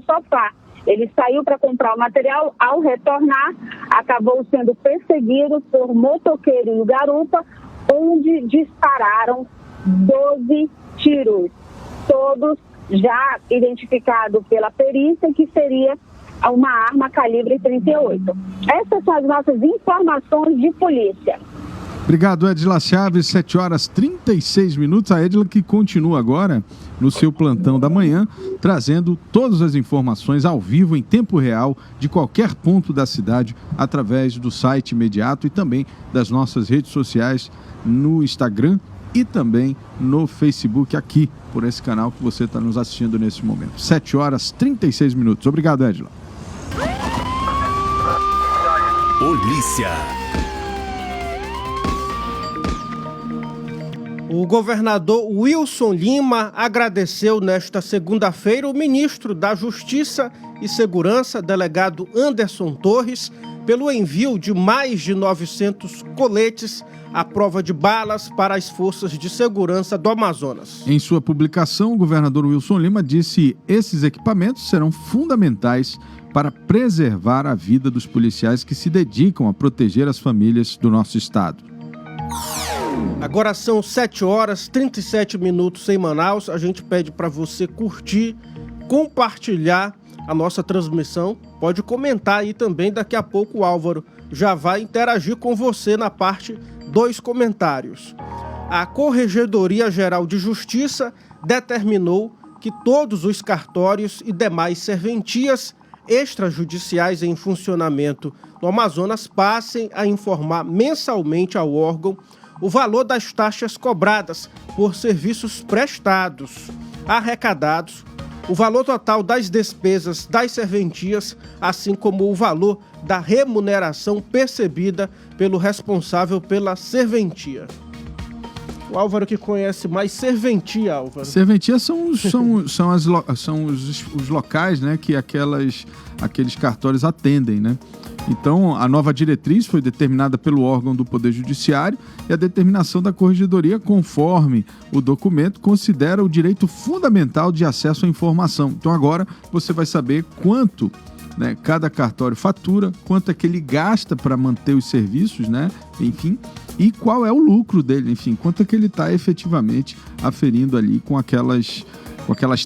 sofá. Ele saiu para comprar o material, ao retornar, acabou sendo perseguido por motoqueiro e garupa, onde dispararam 12 tiros, todos já identificados pela perícia, que seria uma arma calibre 38. Essas são as nossas informações de polícia. Obrigado, Edila Chaves, 7h36. A Edila que continua agora no seu plantão da manhã, trazendo todas as informações ao vivo, em tempo real, de qualquer ponto da cidade, através do site imediato e também das nossas redes sociais, no Instagram e também no Facebook, aqui, por esse canal que você está nos assistindo nesse momento. 7h36. Obrigado, Edila. Polícia. O governador Wilson Lima agradeceu nesta segunda-feira o ministro da Justiça e Segurança, delegado Anderson Torres, pelo envio de mais de 900 coletes à prova de balas para as forças de segurança do Amazonas. Em sua publicação, o governador Wilson Lima disse que esses equipamentos serão fundamentais para preservar a vida dos policiais que se dedicam a proteger as famílias do nosso estado. Agora são 7h37 em Manaus. A gente pede para você curtir, compartilhar a nossa transmissão. Pode comentar aí também. Daqui a pouco o Álvaro já vai interagir com você na parte dos comentários. A Corregedoria Geral de Justiça determinou que todos os cartórios e demais serventias extrajudiciais em funcionamento no Amazonas passem a informar mensalmente ao órgão o valor das taxas cobradas por serviços prestados, arrecadados, o valor total das despesas das serventias, assim como o valor da remuneração percebida pelo responsável pela serventia. O Álvaro que conhece mais serventia, Álvaro. Serventia são os locais, né, que aqueles cartórios atendem, né? Então, a nova diretriz foi determinada pelo órgão do Poder Judiciário e a determinação da Corregedoria, conforme o documento, considera o direito fundamental de acesso à informação. Então, agora você vai saber quanto, né, cada cartório fatura, quanto é que ele gasta para manter os serviços, né? Enfim, e qual é o lucro dele, enfim, quanto é que ele está efetivamente aferindo ali com aquelas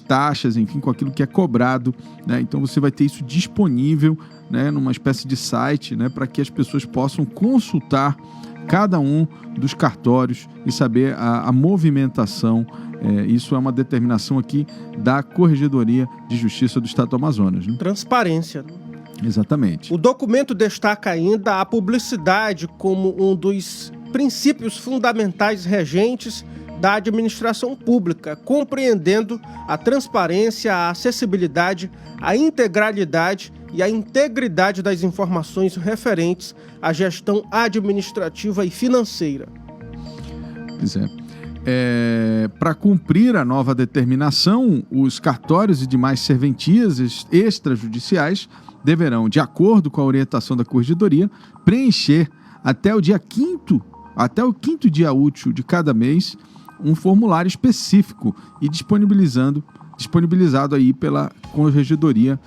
taxas, enfim, com aquilo que é cobrado, né? Então você vai ter isso disponível, né, numa espécie de site, né, para que as pessoas possam consultar cada um dos cartórios e saber a movimentação. Isso é uma determinação aqui da Corregedoria de Justiça do Estado do Amazonas, né? Transparência. Exatamente. O documento destaca ainda a publicidade como um dos princípios fundamentais regentes da administração pública, compreendendo a transparência, a acessibilidade, a integralidade e a integridade das informações referentes à gestão administrativa e financeira. Pois é. Para cumprir a nova determinação, os cartórios e demais serventias extrajudiciais deverão, de acordo com a orientação da Corregedoria, preencher até o quinto dia útil de cada mês um formulário específico e disponibilizado aí pela Corregedoria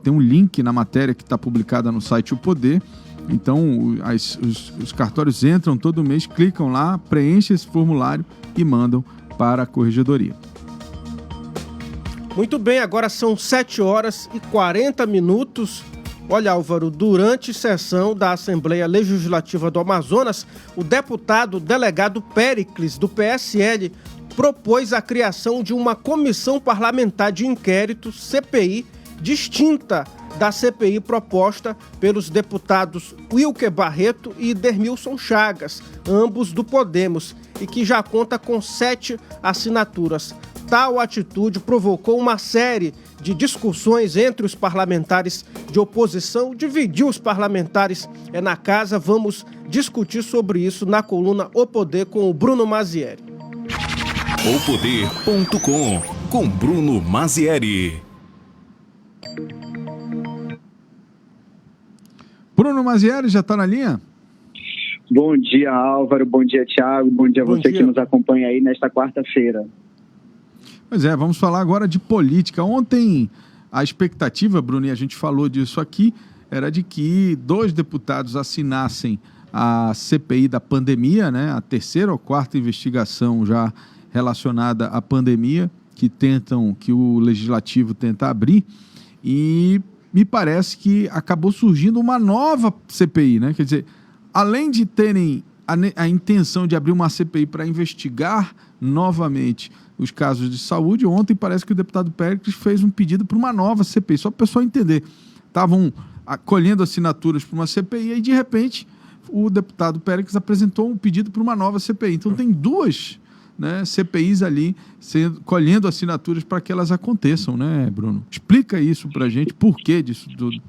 tem um link na matéria que está publicada no site O Poder. Então, os cartórios entram todo mês, clicam lá, preenchem esse formulário e mandam para a corregedoria. Muito bem, agora são 7h40. Olha, Álvaro, durante sessão da Assembleia Legislativa do Amazonas, o deputado delegado Péricles, do PSL, propôs a criação de uma comissão parlamentar de inquérito, CPI, distinta da CPI proposta pelos deputados Wilker Barreto e Dermilson Chagas, ambos do Podemos, e que já conta com 7 assinaturas. Tal atitude provocou uma série de discussões entre os parlamentares de oposição, dividiu os parlamentares na casa. Vamos discutir sobre isso na coluna O Poder com o Bruno Mazieri. Opoder.com com Bruno Mazieri. Bruno Mazieri já está na linha? Bom dia, Álvaro. Bom dia, Thiago. Bom dia a você que nos acompanha aí nesta quarta-feira. Pois é, vamos falar agora de política. Ontem a expectativa, Bruno, e a gente falou disso aqui, era de que 2 deputados assinassem a CPI da pandemia, né? A 3ª ou 4ª investigação já relacionada à pandemia, que o Legislativo tenta abrir, e me parece que acabou surgindo uma nova CPI, né? Quer dizer, além de terem a intenção de abrir uma CPI para investigar novamente os casos de saúde, ontem parece que o deputado Péricles fez um pedido para uma nova CPI, só para o pessoal entender. Estavam colhendo assinaturas para uma CPI e, de repente, o deputado Péricles apresentou um pedido para uma nova CPI. Então, tem 2, né, CPIs ali colhendo assinaturas para que elas aconteçam, né, Bruno? Explica isso para a gente, por que disso tudo.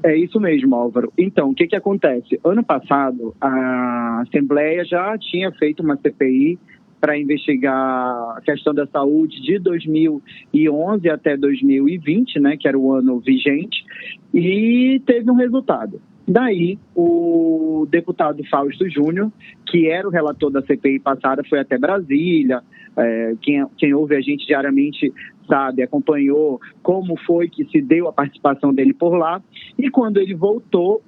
É isso mesmo, Álvaro. Então, o que acontece? Ano passado, a Assembleia já tinha feito uma CPI para investigar a questão da saúde de 2011 até 2020, né, que era o ano vigente, e teve um resultado. Daí, o deputado Fausto Júnior, que era o relator da CPI passada, foi até Brasília. Quem ouve a gente diariamente sabe, acompanhou como foi que se deu a participação dele por lá. E quando ele voltou,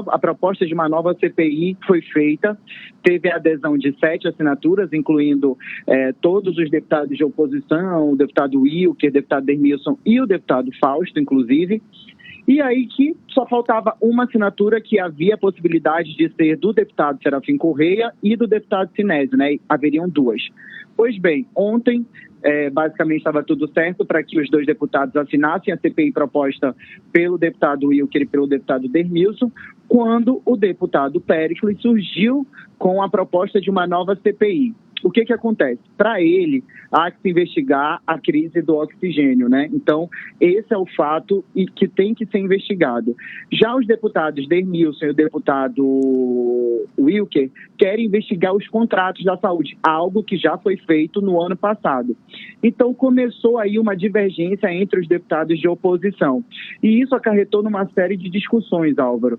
a proposta de uma nova CPI foi feita. Teve a adesão de 7 assinaturas, incluindo todos os deputados de oposição, o deputado Wilker, o deputado Dermilson e o deputado Fausto, inclusive. E aí que só faltava uma assinatura, que havia a possibilidade de ser do deputado Serafim Correia e do deputado Sinésio, né? Haveriam 2. Pois bem, ontem basicamente estava tudo certo para que os 2 deputados assinassem a CPI proposta pelo deputado Wilker e pelo deputado Dermilson, quando o deputado Péricles surgiu com a proposta de uma nova CPI. O que acontece? Para ele, há que se investigar a crise do oxigênio, né? Então, esse é o fato que tem que ser investigado. Já os deputados Dermilson e o deputado Wilker querem investigar os contratos da saúde, algo que já foi feito no ano passado. Então, começou aí uma divergência entre os deputados de oposição. E isso acarretou numa série de discussões, Álvaro.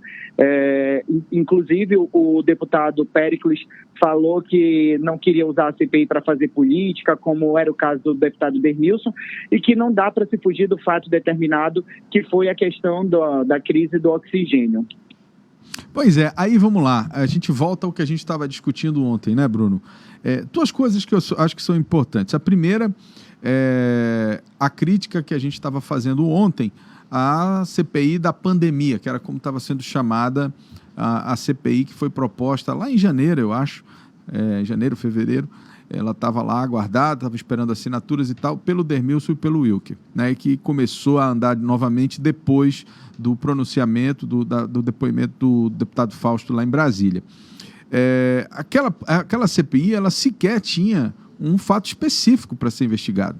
Inclusive, o deputado Péricles falou que não queria usar a CPI para fazer política, como era o caso do deputado Dermilson, e que não dá para se fugir do fato determinado, que foi a questão da crise do oxigênio. Pois é, aí vamos lá, a gente volta ao que a gente estava discutindo ontem, né, Bruno? 2 coisas que eu acho que são importantes. A primeira é a crítica que a gente estava fazendo ontem à CPI da pandemia, que era como estava sendo chamada a CPI que foi proposta lá em janeiro, eu acho, janeiro, fevereiro. Ela estava lá aguardada, estava esperando assinaturas e tal, pelo Dermilson e pelo Wilker, né, e que começou a andar novamente depois do pronunciamento, do depoimento do deputado Fausto lá em Brasília. Aquela CPI, ela sequer tinha um fato específico para ser investigado,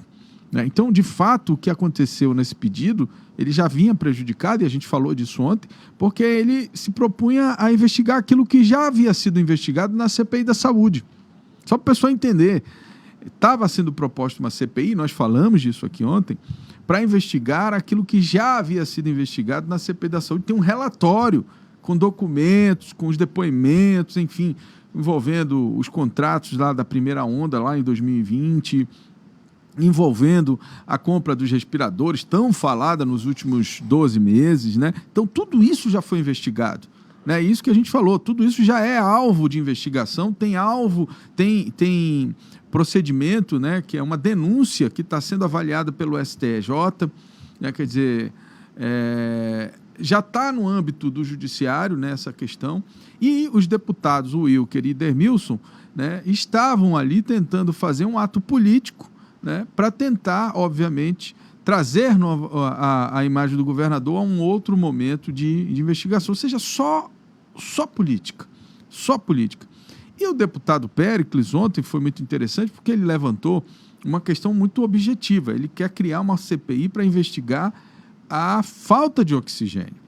né? Então, de fato, o que aconteceu nesse pedido, ele já vinha prejudicado, e a gente falou disso ontem, porque ele se propunha a investigar aquilo que já havia sido investigado na CPI da saúde. Só para o pessoal entender, estava sendo proposta uma CPI, nós falamos disso aqui ontem, para investigar aquilo que já havia sido investigado na CPI da saúde. Tem um relatório com documentos, com os depoimentos, enfim, envolvendo os contratos lá da primeira onda, lá em 2020, envolvendo a compra dos respiradores, tão falada nos últimos 12 meses, né? Então, tudo isso já foi investigado. Né? Isso que a gente falou, tudo isso já é alvo de investigação, tem procedimento, né? Que é uma denúncia que está sendo avaliada pelo STJ, né? Quer dizer, já está no âmbito do judiciário, né, essa questão, e os deputados, o Wilker e Dermilson, né, estavam ali tentando fazer um ato político, né, para tentar, obviamente, trazer a imagem do governador a um outro momento de investigação, ou seja, só política, só política. E o deputado Péricles ontem foi muito interessante porque ele levantou uma questão muito objetiva, ele quer criar uma CPI para investigar a falta de oxigênio.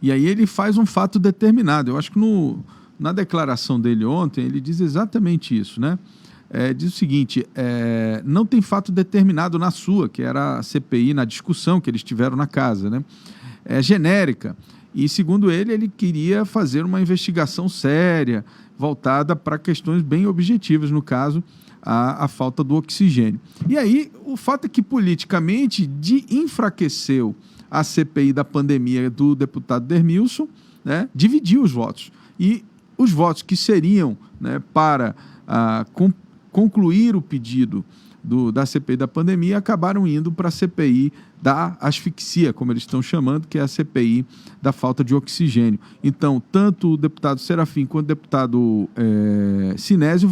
E aí ele faz um fato determinado, eu acho que na declaração dele ontem ele diz exatamente isso, né? Diz o seguinte, não tem fato determinado na sua, que era a CPI, na discussão que eles tiveram na casa, né? É genérica, e segundo ele queria fazer uma investigação séria, voltada para questões bem objetivas, no caso, a falta do oxigênio. E aí, o fato é que politicamente enfraqueceu a CPI da pandemia do deputado Dermilson, né? Dividiu os votos. E os votos que seriam, né, para concluir o pedido da CPI da pandemia acabaram indo para a CPI da asfixia, como eles estão chamando, que é a CPI da falta de oxigênio. Então, tanto o deputado Serafim quanto o deputado Sinésio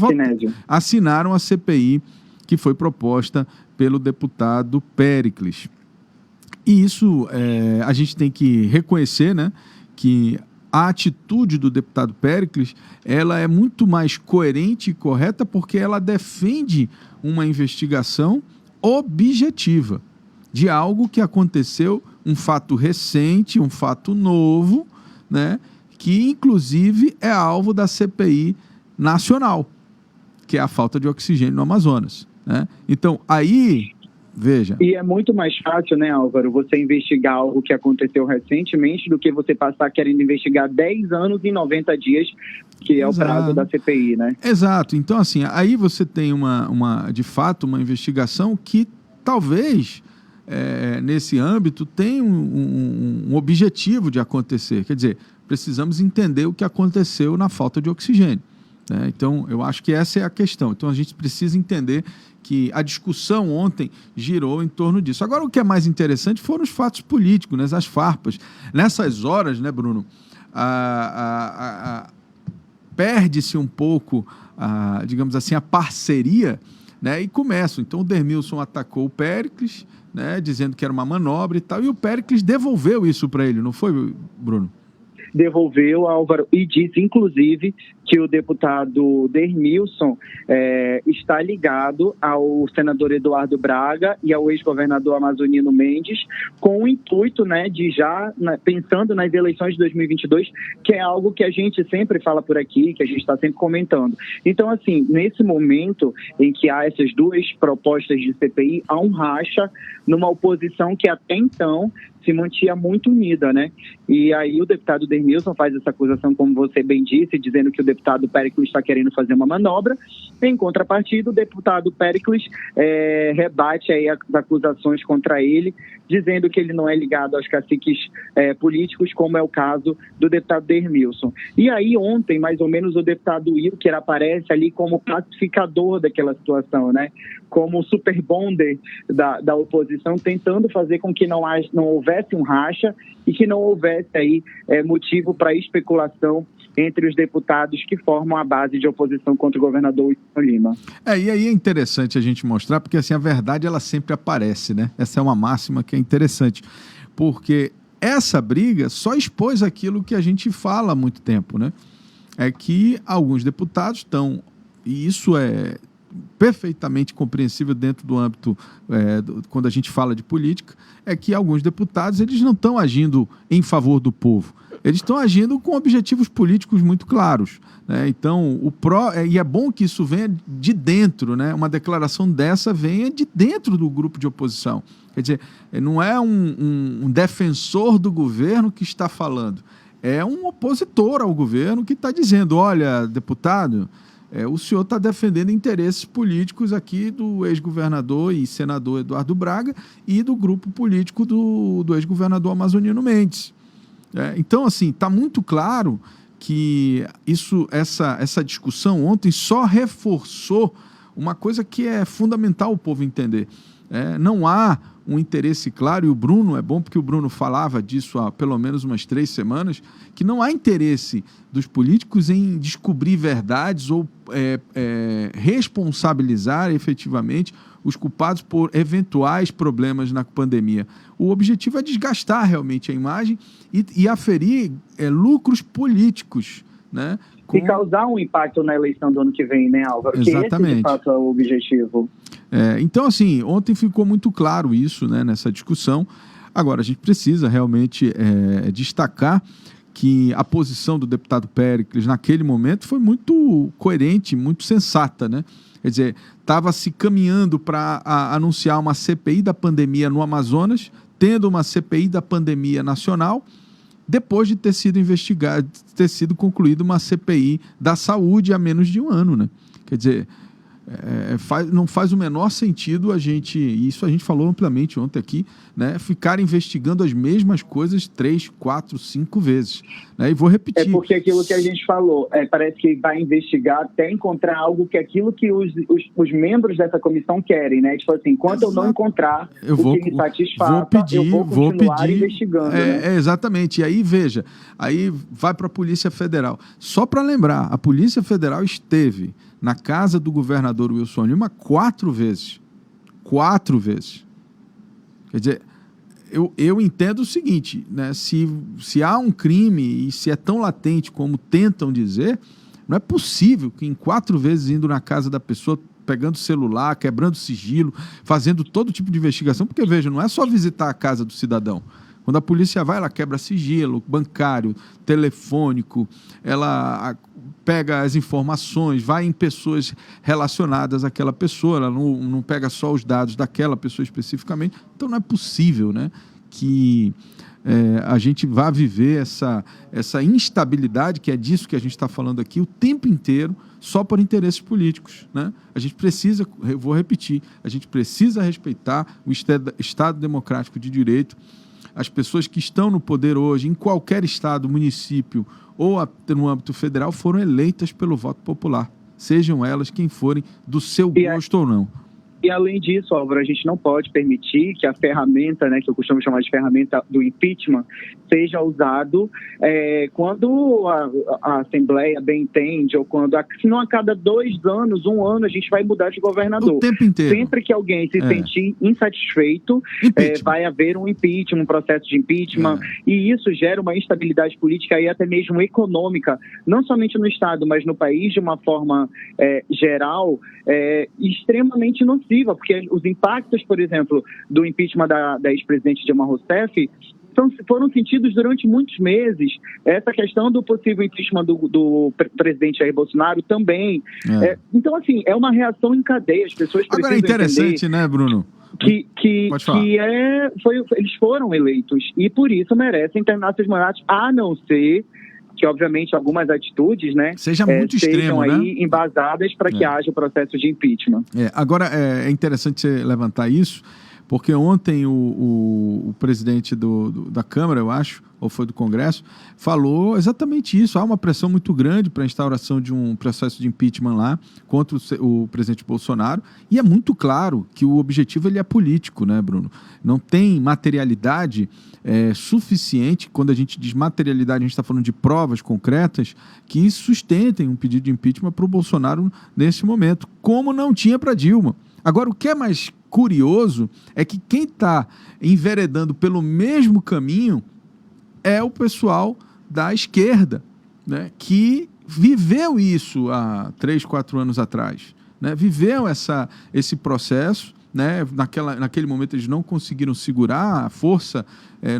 assinaram a CPI que foi proposta pelo deputado Péricles. E isso a gente tem que reconhecer, né, que a atitude do deputado Péricles, ela é muito mais coerente e correta porque ela defende uma investigação objetiva de algo que aconteceu, um fato recente, um fato novo, né, que inclusive é alvo da CPI nacional, que é a falta de oxigênio no Amazonas, né? Então, aí, veja... E é muito mais fácil, né, Álvaro, você investigar algo que aconteceu recentemente do que você passar querendo investigar 10 anos e 90 dias, que é o prazo da CPI, né? Exato. Então, assim, aí você tem de fato, uma investigação que talvez, nesse âmbito, tenha um objetivo de acontecer. Quer dizer, precisamos entender o que aconteceu na falta de oxigênio, né? Então, eu acho que essa é a questão. Então, a gente precisa entender que a discussão ontem girou em torno disso. Agora, o que é mais interessante foram os fatos políticos, né, as farpas. Nessas horas, né, Bruno, perde-se um pouco, digamos assim, a parceria, né, e começam. Então, o Dermilson atacou o Péricles, né, dizendo que era uma manobra e tal, e o Péricles devolveu isso para ele, não foi, Bruno? Devolveu, Álvaro, e disse, inclusive, que o deputado Dermilson está ligado ao senador Eduardo Braga e ao ex-governador Amazonino Mendes, com o intuito, né, de já, pensando nas eleições de 2022, que é algo que a gente sempre fala por aqui, que a gente está sempre comentando. Então, assim, nesse momento em que há essas duas propostas de CPI, há um racha numa oposição que até então se mantinha muito unida, né? E aí o deputado Dermilson faz essa acusação, como você bem disse, dizendo que o deputado Péricles está querendo fazer uma manobra. Em contrapartida, o deputado Péricles rebate aí as acusações contra ele, dizendo que ele não é ligado aos caciques políticos, como é o caso do deputado Dermilson. E aí ontem, mais ou menos, o deputado Wilker aparece ali como pacificador daquela situação, né? Como um super bonder da oposição, tentando fazer com que não houvesse um racha e que não houvesse aí motivo para especulação entre os deputados que formam a base de oposição contra o governador Wilson Lima. E aí é interessante a gente mostrar, porque assim, a verdade ela sempre aparece, né? Essa é uma máxima que é interessante, porque essa briga só expôs aquilo que a gente fala há muito tempo, né? É que alguns deputados estão, e isso é perfeitamente compreensível dentro do âmbito, quando a gente fala de política, é que alguns deputados eles não estão agindo em favor do povo, eles estão agindo com objetivos políticos muito claros, né? Então, e é bom que isso venha de dentro, né? Uma declaração dessa venha de dentro do grupo de oposição. Quer dizer, não é um defensor do governo que está falando, é um opositor ao governo que está dizendo, olha, deputado, o senhor está defendendo interesses políticos aqui do ex-governador e senador Eduardo Braga e do grupo político do ex-governador Amazonino Mendes. Então, assim, está muito claro que essa discussão ontem só reforçou uma coisa que é fundamental o povo entender. Não há um interesse claro, e o Bruno, é bom porque o Bruno falava disso há pelo menos umas 3 semanas, que não há interesse dos políticos em descobrir verdades ou responsabilizar efetivamente os culpados por eventuais problemas na pandemia. O objetivo é desgastar realmente a imagem e aferir lucros políticos, né? E causar um impacto na eleição do ano que vem, né, Álvaro? Exatamente. Que esse, de fato, é o objetivo. Então, assim, ontem ficou muito claro isso, né, nessa discussão. Agora, a gente precisa realmente destacar que a posição do deputado Péricles naquele momento foi muito coerente, muito sensata, né? Quer dizer, estava se caminhando para anunciar uma CPI da pandemia no Amazonas, tendo uma CPI da pandemia nacional, depois de ter sido investigado, ter sido concluída uma CPI da saúde há menos de um ano, né? Quer dizer, não faz o menor sentido isso a gente falou amplamente ontem aqui, né? Ficar investigando as mesmas coisas 3, 4, 5 vezes, né? E vou repetir. Porque aquilo que a gente falou, parece que vai investigar até encontrar algo que aquilo que os membros dessa comissão querem, né? Tipo assim, enquanto eu não encontrar o que me satisfaça, eu vou continuar investigando. Né? Exatamente. E aí, veja, aí vai para a Polícia Federal. Só para lembrar, a Polícia Federal esteve na casa do governador Wilson Lima 4 vezes. 4 vezes. Quer dizer, eu entendo o seguinte, né? Se há um crime e se é tão latente como tentam dizer, não é possível que em 4 vezes indo na casa da pessoa, pegando celular, quebrando sigilo, fazendo todo tipo de investigação, porque, veja, não é só visitar a casa do cidadão. Quando a polícia vai, ela quebra sigilo bancário, telefônico, ela pega as informações, vai em pessoas relacionadas àquela pessoa, ela não pega só os dados daquela pessoa especificamente. Então não é possível, né, que a gente vá viver essa instabilidade, que é disso que a gente está falando aqui, o tempo inteiro, só por interesses políticos, né? A gente precisa, eu vou repetir, a gente precisa respeitar o Estado Democrático de Direito. As pessoas que estão no poder hoje, em qualquer estado, município ou no âmbito federal, foram eleitas pelo voto popular, sejam elas quem forem, do seu gosto ou não. E, além disso, Álvaro, a gente não pode permitir que a ferramenta, né, que eu costumo chamar de ferramenta do impeachment, seja usado quando a Assembleia bem entende, ou quando, se não a cada 2 anos, 1 ano, a gente vai mudar de governador. O tempo inteiro. Sempre que alguém se sentir insatisfeito, vai haver um impeachment, um processo de impeachment, e isso gera uma instabilidade política e até mesmo econômica, não somente no Estado, mas no país, de uma forma geral, extremamente nociva, porque os impactos, por exemplo, do impeachment da ex-presidente Dilma Rousseff foram sentidos durante muitos meses. Essa questão do possível impeachment do presidente Jair Bolsonaro também. Então, assim, é uma reação em cadeia. As pessoas precisam Agora é interessante, né, Bruno? Eles foram eleitos e, por isso, merecem terminar seus mandatos, a não ser que, obviamente, algumas atitudes, né, sejam extremo, aí embasadas para que haja o processo de impeachment. Agora, é interessante você levantar isso, porque ontem o presidente da Câmara, eu acho, ou foi do Congresso, falou exatamente isso. Há uma pressão muito grande para a instauração de um processo de impeachment lá contra o presidente Bolsonaro, e é muito claro que o objetivo ele é político, né, Bruno? Não tem materialidade suficiente. Quando a gente diz materialidade, a gente está falando de provas concretas que sustentem um pedido de impeachment para o Bolsonaro nesse momento, como não tinha para Dilma. Agora, o que é mais curioso é que quem está enveredando pelo mesmo caminho é o pessoal da esquerda, né, que viveu isso há 3, 4 anos atrás, né, viveu esse processo, né, naquele momento eles não conseguiram segurar a força,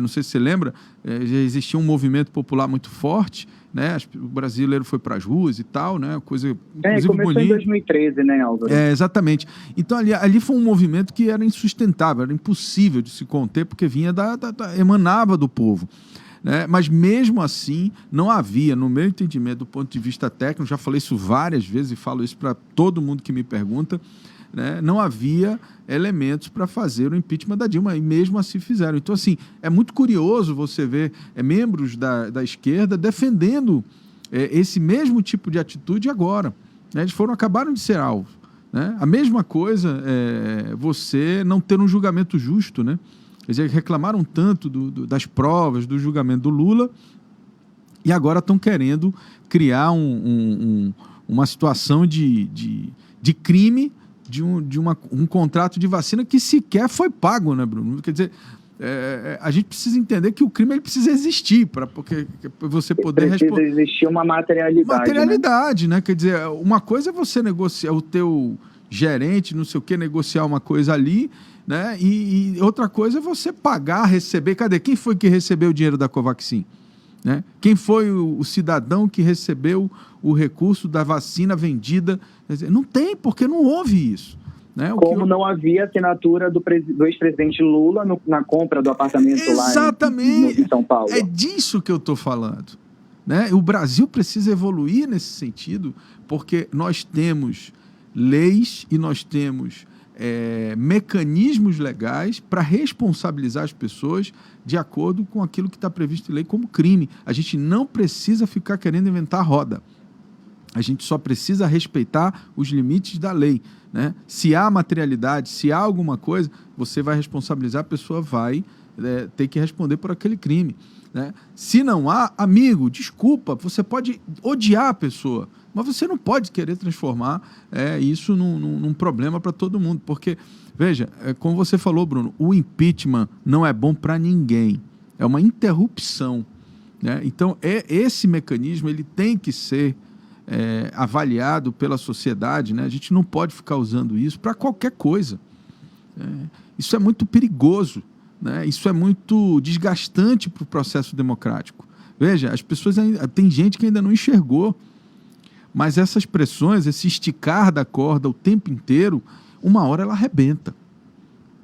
não sei se você lembra, já existia um movimento popular muito forte, né, o brasileiro foi para as ruas e tal, né, coisa inclusive começou bonita. Em 2013, né, Álvaro? Exatamente. Então ali foi um movimento que era insustentável, era impossível de se conter, porque emanava do povo. né? Mas mesmo assim não havia, no meu entendimento, do ponto de vista técnico, já falei isso várias vezes e falo isso para todo mundo que me pergunta, né? Não havia elementos para fazer o impeachment da Dilma, e mesmo assim fizeram. Então, assim, é muito curioso você ver membros da esquerda defendendo esse mesmo tipo de atitude agora, né? Eles acabaram de ser alvo, né? A mesma coisa você não ter um julgamento justo, né? Quer dizer, reclamaram tanto das provas, do julgamento do Lula, e agora estão querendo criar uma situação de crime de um contrato de vacina que sequer foi pago, né, Bruno? Quer dizer, a gente precisa entender que o crime ele precisa existir para você poder responder. Precisa existir uma materialidade. Materialidade, né? Quer dizer, uma coisa é você negociar, o teu gerente, não sei o que, negociar uma coisa ali, né? E outra coisa é você pagar, receber. Cadê? Quem foi que recebeu o dinheiro da Covaxin? Né? Quem foi o cidadão que recebeu o recurso da vacina vendida? Quer dizer, não tem, porque não houve isso. Né? Não havia assinatura do ex-presidente Lula na compra do apartamento. Exatamente. Lá em São Paulo. É disso que eu estou falando. Né? O Brasil precisa evoluir nesse sentido, porque nós temos leis e nós temos mecanismos legais para responsabilizar as pessoas de acordo com aquilo que está previsto em lei como crime. A gente não precisa ficar querendo inventar roda. A gente só precisa respeitar os limites da lei, né? Se há materialidade, se há alguma coisa, você vai responsabilizar, a pessoa vai ter que responder por aquele crime, né? Se não há, amigo, desculpa, você pode odiar a pessoa, mas você não pode querer transformar isso num problema para todo mundo. Porque, veja, como você falou, Bruno, o impeachment não é bom para ninguém. É uma interrupção, né? Então, esse mecanismo ele tem que ser avaliado pela sociedade, né? A gente não pode ficar usando isso para qualquer coisa. Isso é muito perigoso, né? Isso é muito desgastante para o processo democrático. Veja, as pessoas tem gente que ainda não enxergou, mas essas pressões, esse esticar da corda o tempo inteiro, uma hora ela arrebenta.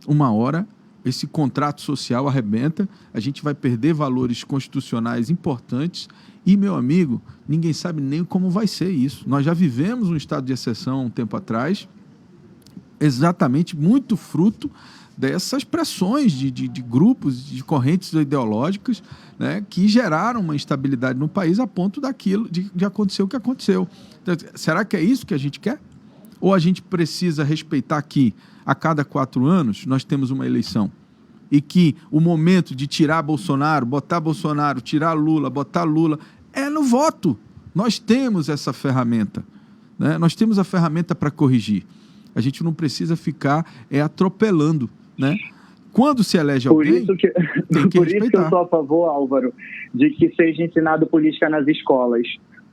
Uma hora esse contrato social arrebenta, a gente vai perder valores constitucionais importantes e, meu amigo, ninguém sabe nem como vai ser isso. Nós já vivemos um estado de exceção há um tempo atrás, exatamente muito fruto dessas pressões de grupos, de correntes ideológicas, né, que geraram uma instabilidade no país a ponto de acontecer o que aconteceu. Então, será que é isso que a gente quer? Ou a gente precisa respeitar que a cada 4 anos nós temos uma eleição e que o momento de tirar Bolsonaro, botar Bolsonaro, tirar Lula, botar Lula, é no voto. Nós temos essa ferramenta, né? Nós temos a ferramenta para corrigir. A gente não precisa ficar atropelando, né? Quando se elege alguém, por isso que eu sou a favor, Álvaro, de que seja ensinado política nas escolas,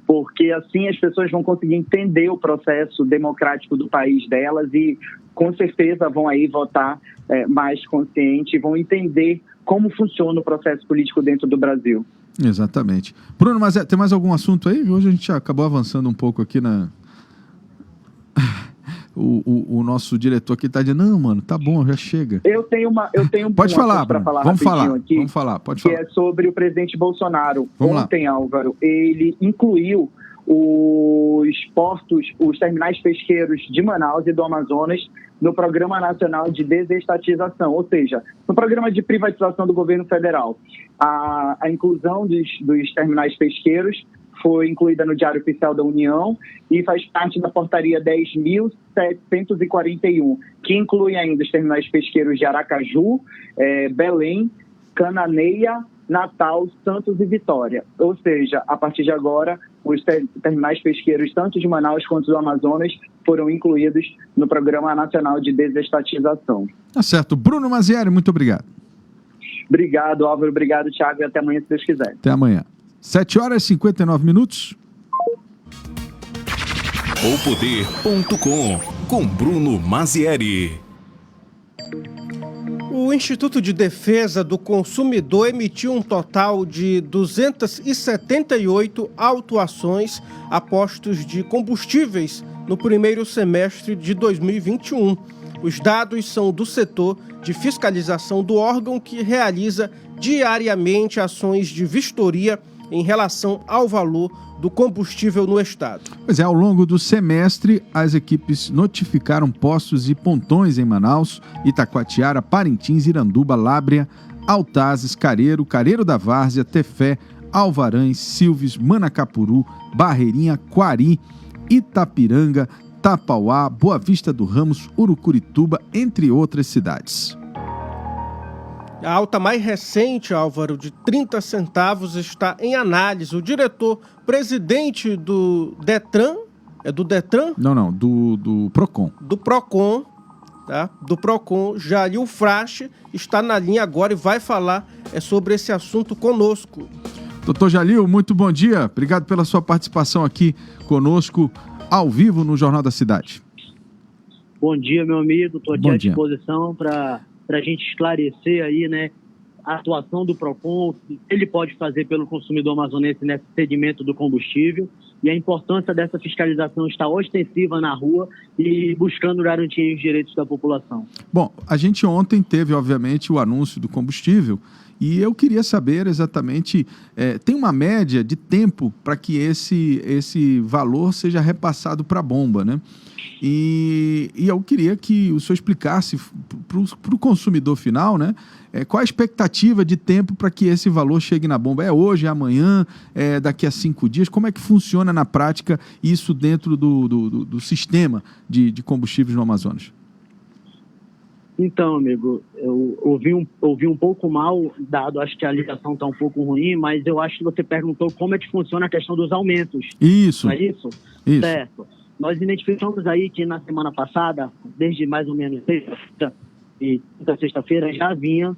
porque assim as pessoas vão conseguir entender o processo democrático do país delas e com certeza vão aí votar mais consciente e vão entender como funciona o processo político dentro do Brasil. Exatamente. Bruno, mas tem mais algum assunto aí? Hoje a gente acabou avançando um pouco aqui na... O nosso diretor aqui está dizendo, não, mano, tá bom, já chega. Eu tenho pode falar, para falar vamos falar aqui, vamos falar, pode que falar. É sobre o presidente Bolsonaro. Vamos Ontem, lá. Álvaro, ele incluiu os terminais pesqueiros de Manaus e do Amazonas no Programa Nacional de Desestatização, ou seja, no programa de privatização do governo federal. A inclusão dos terminais pesqueiros foi incluída no Diário Oficial da União e faz parte da portaria 10.741, que inclui ainda os terminais pesqueiros de Aracaju, Belém, Cananeia, Natal, Santos e Vitória. Ou seja, a partir de agora, os terminais pesqueiros, tanto de Manaus quanto do Amazonas, foram incluídos no Programa Nacional de Desestatização. Tá certo. Bruno Mazzieri, muito obrigado. Obrigado, Álvaro. Obrigado, Thiago. E até amanhã, se Deus quiser. Até amanhã. 7h59. Opoder.com com Bruno Mazzieri. O Instituto de Defesa do Consumidor emitiu um total de 278 autuações a postos de combustíveis no primeiro semestre de 2021. Os dados são do setor de fiscalização do órgão que realiza diariamente ações de vistoria em relação ao valor do combustível no estado. Pois é, ao longo do semestre, as equipes notificaram postos e pontões em Manaus, Itacoatiara, Parintins, Iranduba, Lábrea, Altazes, Careiro, Careiro da Várzea, Tefé, Alvarães, Silves, Manacapuru, Barreirinha, Quari, Itapiranga, Tapauá, Boa Vista do Ramos, Urucurituba, entre outras cidades. A alta mais recente, Álvaro, de 30 centavos, está em análise. O diretor-presidente do Detran, é do Detran? Não, do Procon. Do Procon, tá? Do Procon, Jalil Frache, está na linha agora e vai falar sobre esse assunto conosco. Doutor Jalil, muito bom dia. Obrigado pela sua participação aqui conosco, ao vivo no Jornal da Cidade. Bom dia, meu amigo. Estou aqui à disposição para a gente esclarecer aí, né, a atuação do Procon, o que ele pode fazer pelo consumidor amazonense nesse segmento do combustível e a importância dessa fiscalização estar ostensiva na rua e buscando garantir os direitos da população. Bom, a gente ontem teve, obviamente, o anúncio do combustível e eu queria saber exatamente, tem uma média de tempo para que esse valor seja repassado para a bomba, né? E eu queria que o senhor explicasse para o consumidor final, né, qual a expectativa de tempo para que esse valor chegue na bomba. É hoje, é amanhã, é daqui a 5 dias? Como é que funciona na prática isso dentro do sistema de combustíveis no Amazonas? Então, amigo, eu ouvi um pouco mal, dado, acho que a ligação está um pouco ruim, mas eu acho que você perguntou como é que funciona a questão dos aumentos. Isso. Não é isso? Isso. Certo. Nós identificamos aí que na semana passada, desde mais ou menos sexta-feira, já vinha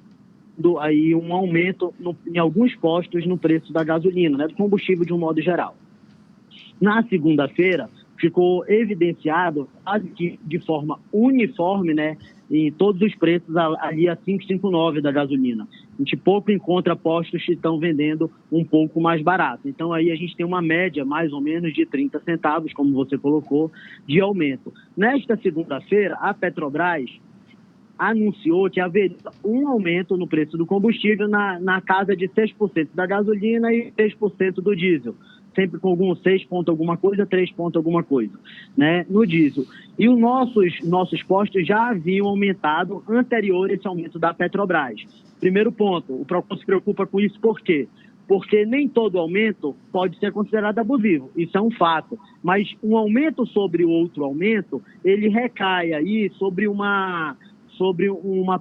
aí um aumento em alguns postos no preço da gasolina, né, do combustível de um modo geral. Na segunda-feira, ficou evidenciado, quase que de forma uniforme, né, em todos os preços ali a 5,59 da gasolina. A gente pouco encontra postos que estão vendendo um pouco mais barato. Então aí a gente tem uma média mais ou menos de 30 centavos, como você colocou, de aumento. Nesta segunda-feira, a Petrobras anunciou que haveria um aumento no preço do combustível na casa de 6% da gasolina e 6% do diesel. Sempre com algum 6 ponto alguma coisa, 3 ponto alguma coisa, né, no diesel. E os nossos postos já haviam aumentado anterior a esse aumento da Petrobras. Primeiro ponto, o Procon se preocupa com isso por quê? Porque nem todo aumento pode ser considerado abusivo, isso é um fato. Mas um aumento sobre o outro aumento, ele recai aí sobre uma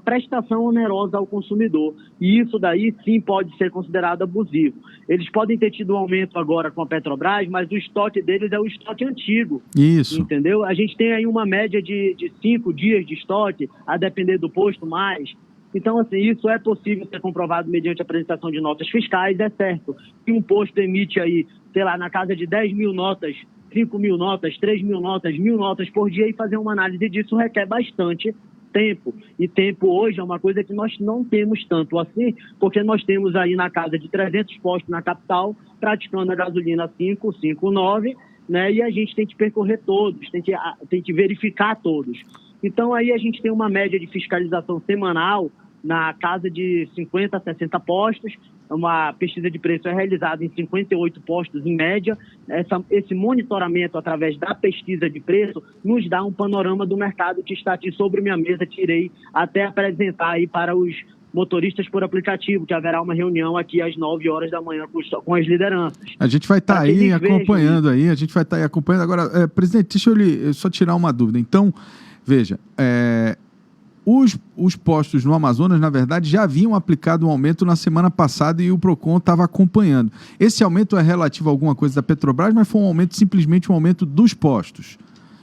prestação onerosa ao consumidor. E isso daí sim pode ser considerado abusivo. Eles podem ter tido um aumento agora com a Petrobras, mas o estoque deles é o estoque antigo. Isso. Entendeu? A gente tem aí uma média de 5 dias de estoque, a depender do posto mais. Então, assim, isso é possível ser comprovado mediante a apresentação de notas fiscais, é certo. Se um posto emite aí, sei lá, na casa de 10 mil notas, 5 mil notas, 3 mil notas, 1.000 notas por dia, e fazer uma análise disso requer bastante tempo. E tempo hoje é uma coisa que nós não temos tanto assim, porque nós temos aí na casa de 300 postos na capital, praticando a gasolina 5,9, né? E a gente tem que percorrer todos, tem que verificar todos. Então aí a gente tem uma média de fiscalização semanal na casa de 50 a 60 postos. Uma pesquisa de preço é realizada em 58 postos em média. Esse monitoramento através da pesquisa de preço nos dá um panorama do mercado que está aqui sobre minha mesa, que irei até apresentar aí para os motoristas por aplicativo, que haverá uma reunião aqui às 9 horas da manhã com as lideranças. A gente vai estar aí acompanhando aí, a gente vai estar aí acompanhando. Agora, presidente, deixa eu só tirar uma dúvida. Então, veja, os postos no Amazonas, na verdade, já haviam aplicado um aumento na semana passada e o Procon estava acompanhando. Esse aumento é relativo a alguma coisa da Petrobras, mas foi simplesmente um aumento dos postos.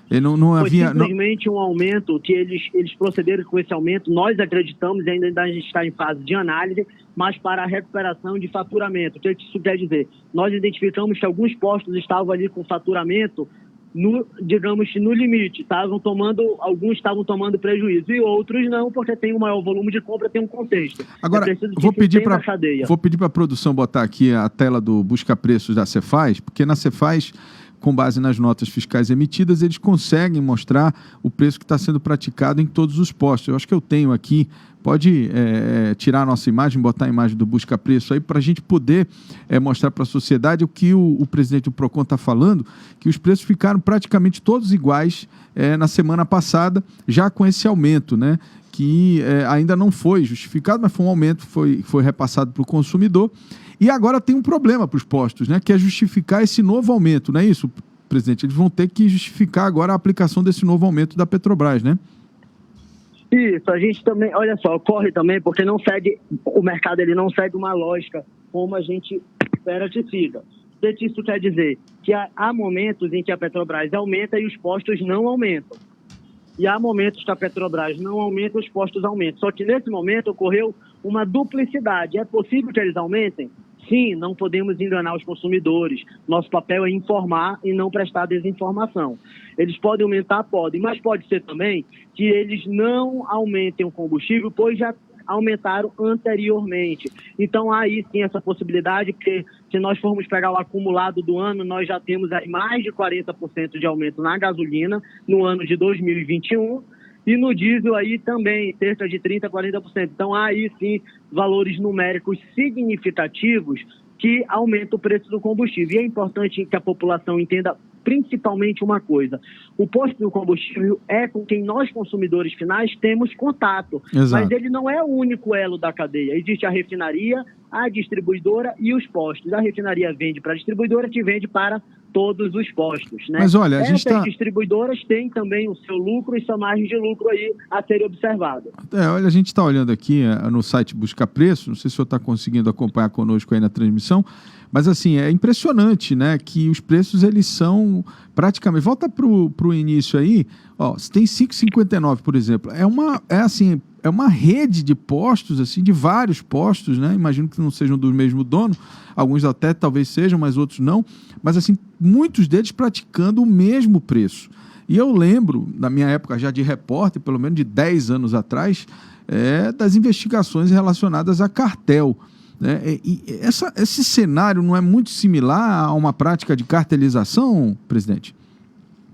Ele não havia... Foi simplesmente um aumento que eles procederam com esse aumento. Nós acreditamos, ainda a gente está em fase de análise, mas para a recuperação de faturamento. O que isso quer dizer? Nós identificamos que alguns postos estavam ali com faturamento no limite, alguns estavam tomando prejuízo e outros não, porque tem um maior volume de compra, tem um contexto. Agora, vou pedir para a produção botar aqui a tela do Busca Preços da Cefaz, porque na Cefaz, com base nas notas fiscais emitidas, eles conseguem mostrar o preço que está sendo praticado em todos os postos. Eu acho que eu tenho aqui, pode tirar a nossa imagem, botar a imagem do Busca Preço aí, para a gente poder mostrar para a sociedade o que o presidente do PROCON está falando, que os preços ficaram praticamente todos iguais na semana passada, já com esse aumento, né? Que ainda não foi justificado, mas foi um aumento, foi repassado para o consumidor. E agora tem um problema para os postos, né? Que é justificar esse novo aumento, não é isso, presidente? Eles vão ter que justificar agora a aplicação desse novo aumento da Petrobras, né? Isso, a gente também, olha só, ocorre também porque não segue, o mercado ele não segue uma lógica como a gente espera que siga. Isso quer dizer que há momentos em que a Petrobras aumenta e os postos não aumentam. E há momentos que a Petrobras não aumenta e os postos aumentam. Só que nesse momento ocorreu uma duplicidade. É possível que eles aumentem? Sim, não podemos enganar os consumidores. Nosso papel é informar e não prestar desinformação. Eles podem aumentar? Podem, mas pode ser também que eles não aumentem o combustível, pois já aumentaram anteriormente. Então, há aí sim essa possibilidade, porque se nós formos pegar o acumulado do ano, nós já temos aí mais de 40% de aumento na gasolina no ano de 2021 e no diesel aí também cerca de 30%, 40%. Então, há aí sim valores numéricos significativos que aumentam o preço do combustível. E é importante que a população entenda principalmente uma coisa: o posto do combustível é com quem nós, consumidores finais, temos contato. Exato. Mas ele não é o único elo da cadeia. Existe a refinaria, a distribuidora e os postos. A refinaria vende para a distribuidora, que vende para todos os postos, né? Mas olha, essas distribuidoras têm também o seu lucro e sua margem de lucro aí a ser observado. Olha, a gente está olhando aqui no site Busca Preço, não sei se o senhor está conseguindo acompanhar conosco aí na transmissão, mas assim, é impressionante, né, que os preços eles são praticamente... Volta para o início aí, ó, se tem 5,59, por exemplo, é uma rede de postos, assim, de vários postos, né? Imagino que não sejam do mesmo dono, alguns até talvez sejam, mas outros não, mas assim, muitos deles praticando o mesmo preço. E eu lembro, na minha época já de repórter, pelo menos de 10 anos atrás, das investigações relacionadas a cartel, né? E esse cenário não é muito similar a uma prática de cartelização, presidente?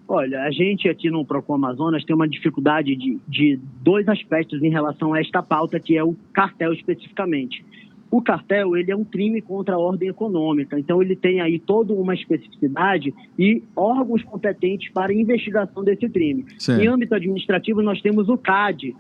Olha, a gente aqui no PROCON Amazonas tem uma dificuldade de dois aspectos em relação a esta pauta, que é o cartel especificamente. O cartel, ele é um crime contra a ordem econômica, então ele tem aí toda uma especificidade e órgãos competentes para investigação desse crime. Certo. Em âmbito administrativo, nós temos o CAD,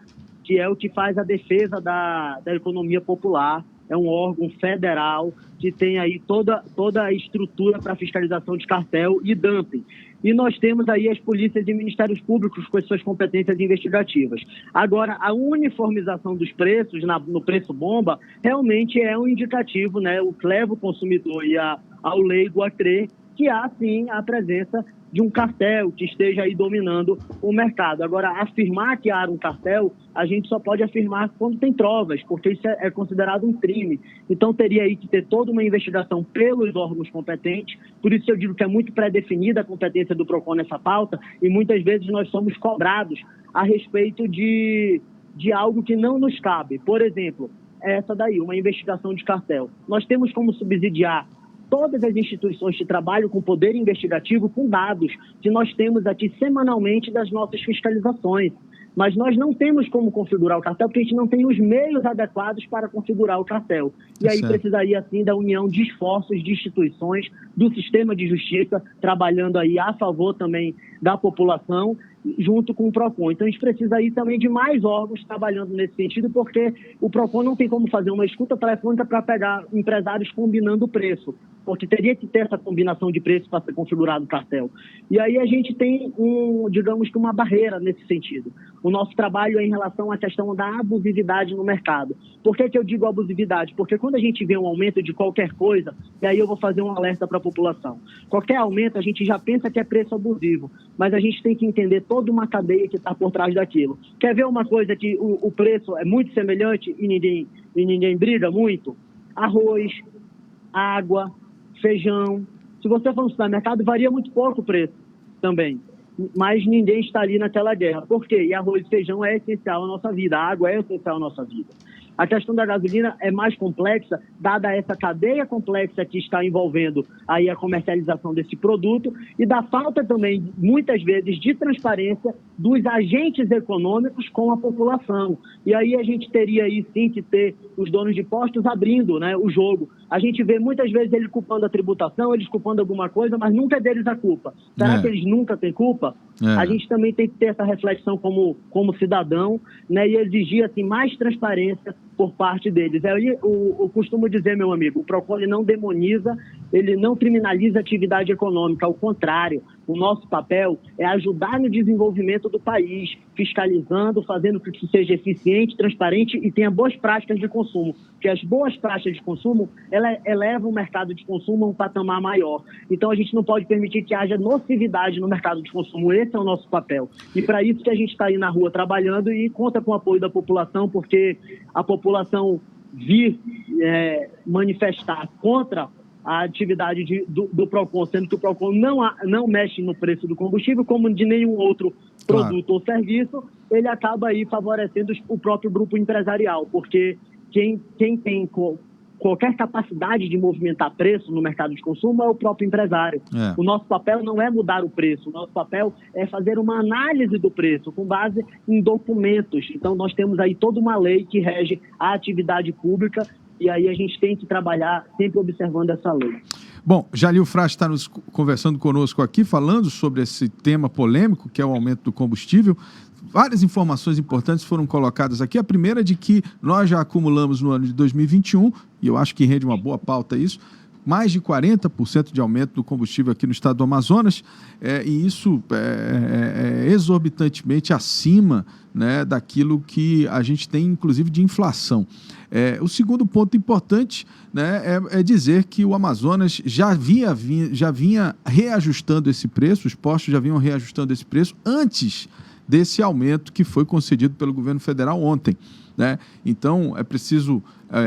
que é o que faz a defesa da economia popular. É um órgão federal que tem aí toda a estrutura para fiscalização de cartel e dumping. E nós temos aí as polícias e ministérios públicos com as suas competências investigativas. Agora, a uniformização dos preços no preço bomba realmente é um indicativo, né? O que leva o consumidor e ao leigo a crer que há, sim, a presença de um cartel que esteja aí dominando o mercado. Agora, afirmar que há um cartel, a gente só pode afirmar quando tem provas, porque isso é considerado um crime. Então, teria aí que ter toda uma investigação pelos órgãos competentes. Por isso eu digo que é muito pré-definida a competência do PROCON nessa pauta, e muitas vezes nós somos cobrados a respeito de algo que não nos cabe. Por exemplo, essa daí, uma investigação de cartel. Nós temos como subsidiar todas as instituições que trabalham com poder investigativo com dados que nós temos aqui semanalmente das nossas fiscalizações. Mas nós não temos como configurar o cartel porque a gente não tem os meios adequados para configurar o cartel. E aí precisaria, assim, da união de esforços de instituições, do sistema de justiça, trabalhando aí a favor também da população, junto com o PROCON. Então, a gente precisa aí também de mais órgãos trabalhando nesse sentido, porque o PROCON não tem como fazer uma escuta telefônica para pegar empresários combinando o preço, porque teria que ter essa combinação de preço para ser configurado o cartel. E aí a gente tem, digamos que uma barreira nesse sentido. O nosso trabalho é em relação à questão da abusividade no mercado. Por que eu digo abusividade? Porque quando a gente vê um aumento de qualquer coisa, e aí eu vou fazer um alerta para a população. Qualquer aumento a gente já pensa que é preço abusivo, mas a gente tem que entender toda uma cadeia que está por trás daquilo. Quer ver uma coisa que o preço é muito semelhante e ninguém briga muito? Arroz, água, feijão. Se você for no supermercado, varia muito pouco o preço também. Mas ninguém está ali naquela guerra. Por quê? E arroz e feijão é essencial à nossa vida. A água é essencial à nossa vida. A questão da gasolina é mais complexa, dada essa cadeia complexa que está envolvendo aí a comercialização desse produto e da falta também, muitas vezes, de transparência dos agentes econômicos com a população. E aí a gente teria aí sim que ter os donos de postos abrindo, né, o jogo. A gente vê muitas vezes eles culpando a tributação, eles culpando alguma coisa, mas nunca é deles a culpa. Será que eles nunca têm culpa? A gente também tem que ter essa reflexão como cidadão, né, e exigir assim, mais transparência por parte deles. Eu costumo dizer, meu amigo, o PROCON ele não demoniza, ele não criminaliza a atividade econômica, ao contrário, o nosso papel é ajudar no desenvolvimento do país, fiscalizando, fazendo com que seja eficiente, transparente e tenha boas práticas de consumo, porque as boas práticas de consumo, ela eleva o mercado de consumo a um patamar maior. Então a gente não pode permitir que haja nocividade no mercado de consumo, esse é o nosso papel. E para isso que a gente está aí na rua trabalhando e conta com o apoio da população, porque a população vir manifestar contra a atividade do PROCON, sendo que o PROCON não mexe no preço do combustível, como de nenhum outro produto ou serviço, ele acaba aí favorecendo o próprio grupo empresarial, porque quem tem qualquer capacidade de movimentar preço no mercado de consumo é o próprio empresário. O nosso papel não é mudar o preço, o nosso papel é fazer uma análise do preço com base em documentos. Então nós temos aí toda uma lei que rege a atividade pública e aí a gente tem que trabalhar sempre observando essa lei. Bom, Jalil Frast está nos conversando conosco aqui, falando sobre esse tema polêmico, que é o aumento do combustível. Várias informações importantes foram colocadas aqui. A primeira é de que nós já acumulamos no ano de 2021, e eu acho que rende uma boa pauta isso, mais de 40% de aumento do combustível aqui no estado do Amazonas, e isso é exorbitantemente acima, né, daquilo que a gente tem, inclusive, de inflação. O segundo ponto importante, né, é dizer que o Amazonas já vinha reajustando esse preço, os postos já vinham reajustando esse preço antes desse aumento que foi concedido pelo governo federal ontem, né? Então, é preciso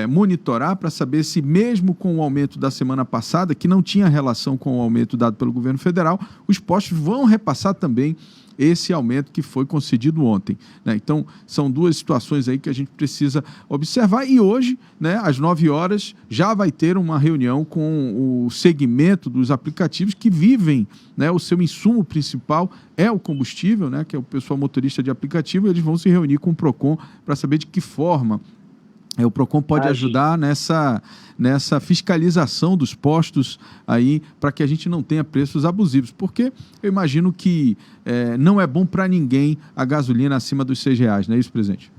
monitorar para saber se, mesmo com o aumento da semana passada, que não tinha relação com o aumento dado pelo governo federal, os postos vão repassar também esse aumento que foi concedido ontem, né? Então, são duas situações aí que a gente precisa observar. E hoje, né, às 9 horas, já vai ter uma reunião com o segmento dos aplicativos que vivem, né, o seu insumo principal é o combustível, né, que é o pessoal motorista de aplicativo. Eles vão se reunir com o PROCON para saber de que forma o PROCON pode ajudar nessa fiscalização dos postos aí, para que a gente não tenha preços abusivos, porque eu imagino que não é bom para ninguém a gasolina acima dos R$6, não é isso, presidente?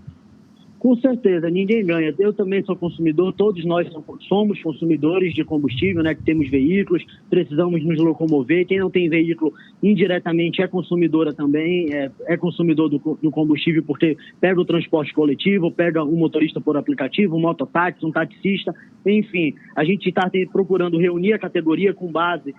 Com certeza, ninguém ganha. Eu também sou consumidor, todos nós somos consumidores de combustível, né, que temos veículos, precisamos nos locomover. Quem não tem veículo, indiretamente é consumidora também, é consumidor do combustível, porque pega o transporte coletivo, pega um motorista por aplicativo, um mototáxi, um taxista, enfim. A gente está procurando reunir a categoria com base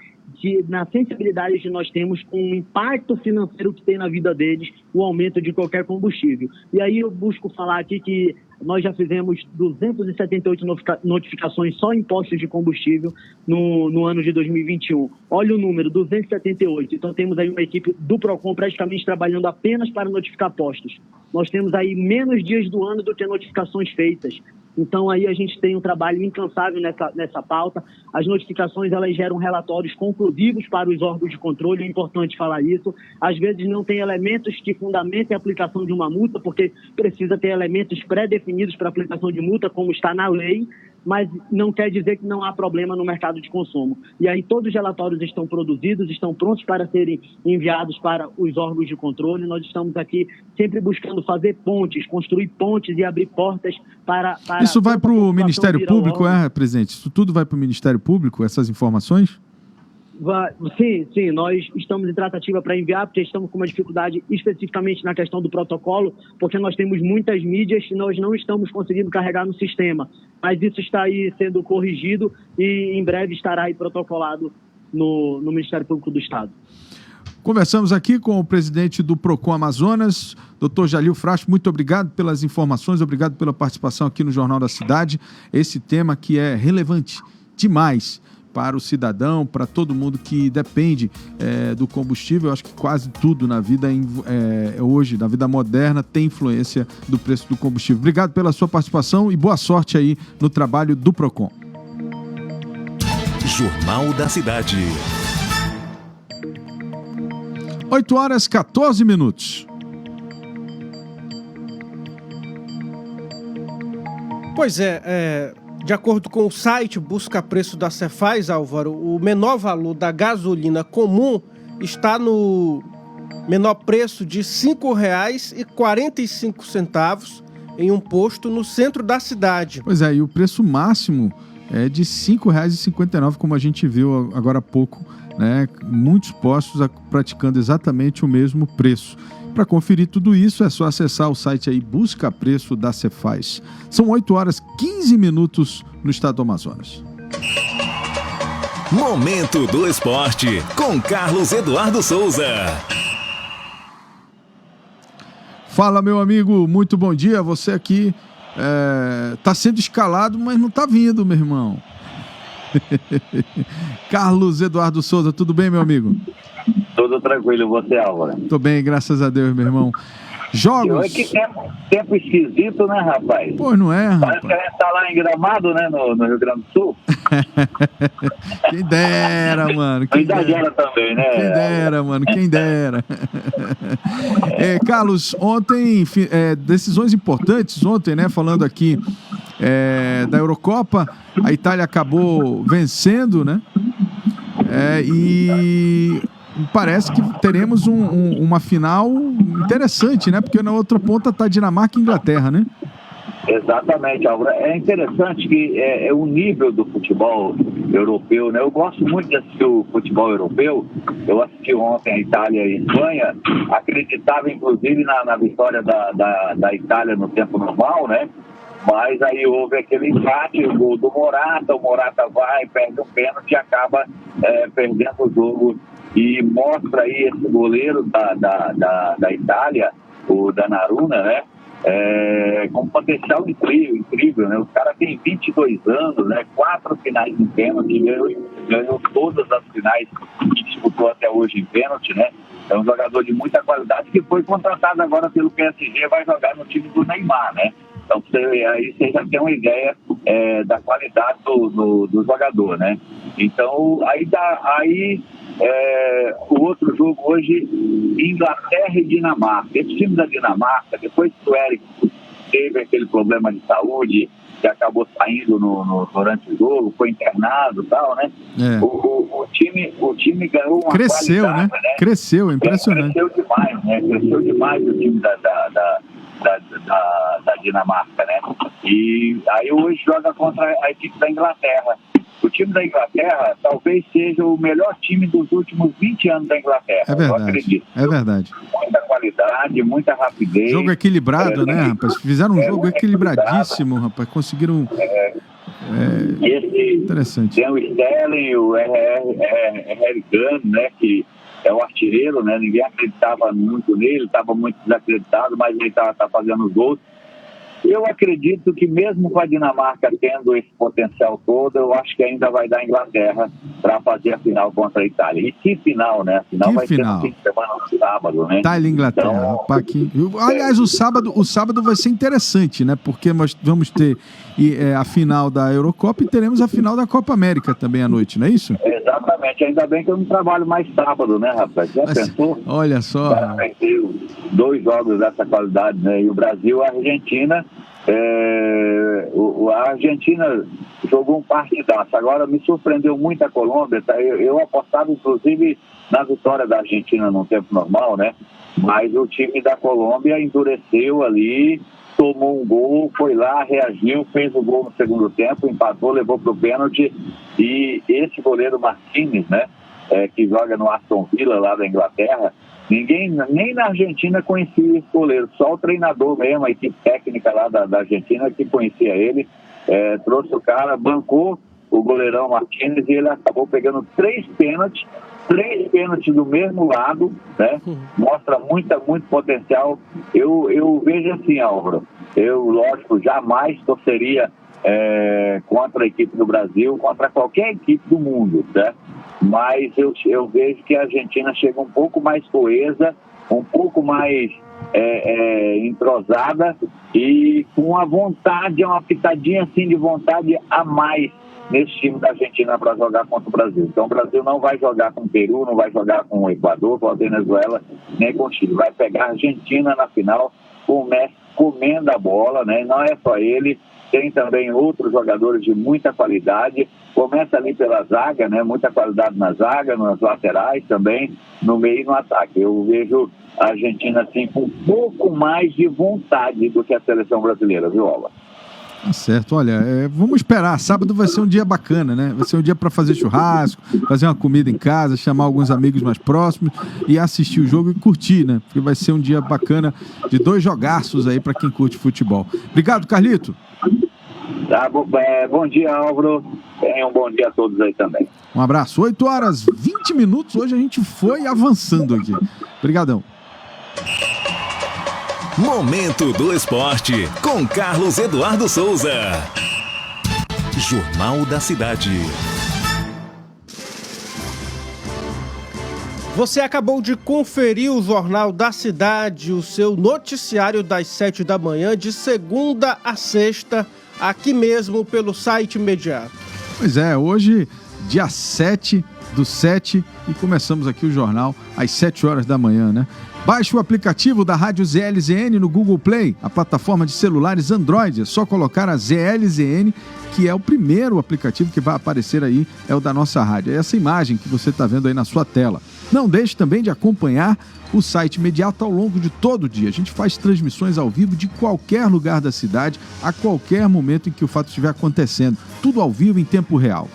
na sensibilidade que nós temos com o impacto financeiro que tem na vida deles o aumento de qualquer combustível. E aí eu busco falar aqui que nós já fizemos 278 notificações só em postos de combustível no ano de 2021. Olha o número, 278. Então temos aí uma equipe do PROCON praticamente trabalhando apenas para notificar postos. Nós temos aí menos dias do ano do que notificações feitas. Então aí a gente tem um trabalho incansável nessa pauta. As notificações, elas geram relatórios conclusivos para os órgãos de controle, é importante falar isso. Às vezes não tem elementos que fundamentem a aplicação de uma multa, porque precisa ter elementos pré-definidos para a aplicação de multa, como está na lei, mas não quer dizer que não há problema no mercado de consumo. E aí todos os relatórios estão produzidos, estão prontos para serem enviados para os órgãos de controle. Nós estamos aqui sempre buscando fazer pontes, construir pontes e abrir portas para isso vai para o Ministério Público, presidente? Isso tudo vai para o Ministério Público, essas informações? Sim, nós estamos em tratativa para enviar, porque estamos com uma dificuldade especificamente na questão do protocolo, porque nós temos muitas mídias e nós não estamos conseguindo carregar no sistema. Mas isso está aí sendo corrigido e em breve estará aí protocolado no Ministério Público do Estado. Conversamos aqui com o presidente do PROCON Amazonas, Dr. Jalil Frast. Muito obrigado pelas informações, obrigado pela participação aqui no Jornal da Cidade. Esse tema que é relevante demais para o cidadão, para todo mundo que depende do combustível. Eu acho que quase tudo na vida hoje, na vida moderna, tem influência do preço do combustível. Obrigado pela sua participação e boa sorte aí no trabalho do Procon. Jornal da Cidade. 8h14. Pois de acordo com o site Busca Preço da Cefaz, Álvaro, o menor valor da gasolina comum está no menor preço de R$ 5,45 em um posto no centro da cidade. Pois é, e o preço máximo é de R$ 5,59, como a gente viu agora há pouco, né? Muitos postos praticando exatamente o mesmo preço. Para conferir tudo isso, é só acessar o site aí, Busca Preço da Cefaz. São 8h15 no estado do Amazonas. Momento do Esporte, com Carlos Eduardo Souza. Fala, meu amigo, muito bom dia. Você aqui tá sendo escalado, mas não tá vindo, meu irmão. Carlos Eduardo Souza, tudo bem, meu amigo? Tudo tranquilo, você, Álvaro? Tô bem, graças a Deus, meu irmão. Jogos... Que tempo esquisito, né, rapaz? Pois não é, rapaz? Parece que a gente tá lá em Gramado, né, no Rio Grande do Sul. Quem dera, mano. Quem exagera também, né? Quem dera, mano, quem dera. Carlos, ontem, decisões importantes ontem, né, falando aqui da Eurocopa, a Itália acabou vencendo, né? E parece que teremos uma final interessante, né? Porque na outra ponta está Dinamarca e Inglaterra, né? Exatamente, Álvaro. É interessante que é o nível do futebol europeu, né? Eu gosto muito de assistir o futebol europeu. Eu assisti ontem a Itália e a Espanha, acreditava inclusive na vitória da Itália no tempo normal, né? Mas aí houve aquele empate, o gol do Morata, o Morata vai, perde um pênalti e acaba perdendo o jogo. E mostra aí esse goleiro da Itália, o Donnarumma, né? Com potencial incrível, né? O cara tem 22 anos, né? 4 finais em pênalti, ganhou todas as finais que disputou até hoje em pênalti, né? É um jogador de muita qualidade que foi contratado agora pelo PSG, vai jogar no time do Neymar, né? Então aí você já tem uma ideia da qualidade do jogador, né? Então o outro jogo hoje, Inglaterra e Dinamarca. Esse time da Dinamarca, depois que o Eric teve aquele problema de saúde, que acabou saindo durante o jogo, foi internado e tal, né? O time ganhou uma qualidade, né? Cresceu, impressionante. Cresceu demais, né? Cresceu demais o time da Dinamarca, né? E aí hoje joga contra a equipe da Inglaterra. O time da Inglaterra talvez seja o melhor time dos últimos 20 anos da Inglaterra. É verdade, eu acredito. É verdade. Muita qualidade, muita rapidez. Jogo equilibrado, né, rapaz? Fizeram um jogo equilibradíssimo, rapaz. Conseguiram... interessante. Tem o Sterling, o Harry Kane, né, que é o artilheiro, né? Ninguém acreditava muito nele, estava muito desacreditado, mas ele tá fazendo os gols. Eu acredito que mesmo com a Dinamarca tendo esse potencial todo, eu acho que ainda vai dar a Inglaterra para fazer a final contra a Itália. E que final, né? A final vai ser no fim de semana, no sábado, né? Itália e Inglaterra. Então... Aliás, o sábado vai ser interessante, né? Porque nós vamos ter a final da Eurocopa e teremos a final da Copa América também à noite, não é isso? Exatamente. Ainda bem que eu não trabalho mais sábado, né, rapaz? Já pensou? Olha só. Vai ter 2 jogos dessa qualidade, né? E o Brasil e a Argentina... a Argentina jogou um partidaço. Agora me surpreendeu muito a Colômbia, tá? Eu apostava inclusive na vitória da Argentina no tempo normal, né? Mas o time da Colômbia endureceu ali, tomou um gol, foi lá, reagiu, fez o gol no segundo tempo, empatou, levou pro pênalti. E esse goleiro Martínez, né, que joga no Aston Villa lá da Inglaterra, ninguém, nem na Argentina conhecia esse goleiro, só o treinador mesmo, a equipe técnica lá da Argentina que conhecia ele, trouxe o cara, bancou o goleirão Martínez e ele acabou pegando 3 pênaltis do mesmo lado, né? Mostra muito potencial. Eu vejo assim, Álvaro, eu, lógico, jamais torceria contra a equipe do Brasil, contra qualquer equipe do mundo, certo? Mas eu vejo que a Argentina chega um pouco mais coesa, um pouco mais entrosada e com uma vontade, uma pitadinha assim de vontade a mais nesse time da Argentina para jogar contra o Brasil. Então o Brasil não vai jogar com o Peru, não vai jogar com o Equador, com a Venezuela, nem com o Chile. Vai pegar a Argentina na final, com o Messi comendo a bola, né? Não é só ele, tem também outros jogadores de muita qualidade. Começa ali pela zaga, né? Muita qualidade na zaga, nas laterais também, no meio e no ataque. Eu vejo a Argentina assim com um pouco mais de vontade do que a seleção brasileira, viu, Alba? Tá certo, olha, vamos esperar. Sábado vai ser um dia bacana, né? Vai ser um dia para fazer churrasco, fazer uma comida em casa, chamar alguns amigos mais próximos e assistir o jogo e curtir, né? Porque vai ser um dia bacana de 2 jogaços aí para quem curte futebol. Obrigado, Carlito. Tá, bom dia, Álvaro. Tenha um bom dia a todos aí também. Um abraço. 8h20. Hoje a gente foi avançando aqui. Obrigadão. Momento do Esporte, com Carlos Eduardo Souza. Jornal da Cidade. Você acabou de conferir o Jornal da Cidade, o seu noticiário das 7 da manhã, de segunda a sexta, aqui mesmo pelo site Imediato. Pois é, hoje, dia 7/7, e começamos aqui o jornal às 7 horas da manhã, né? Baixe o aplicativo da Rádio ZLZN no Google Play, a plataforma de celulares Android. É só colocar a ZLZN, que é o primeiro aplicativo que vai aparecer aí, é o da nossa rádio. É essa imagem que você está vendo aí na sua tela. Não deixe também de acompanhar o site Imediato ao longo de todo o dia. A gente faz transmissões ao vivo de qualquer lugar da cidade, a qualquer momento em que o fato estiver acontecendo. Tudo ao vivo em tempo real.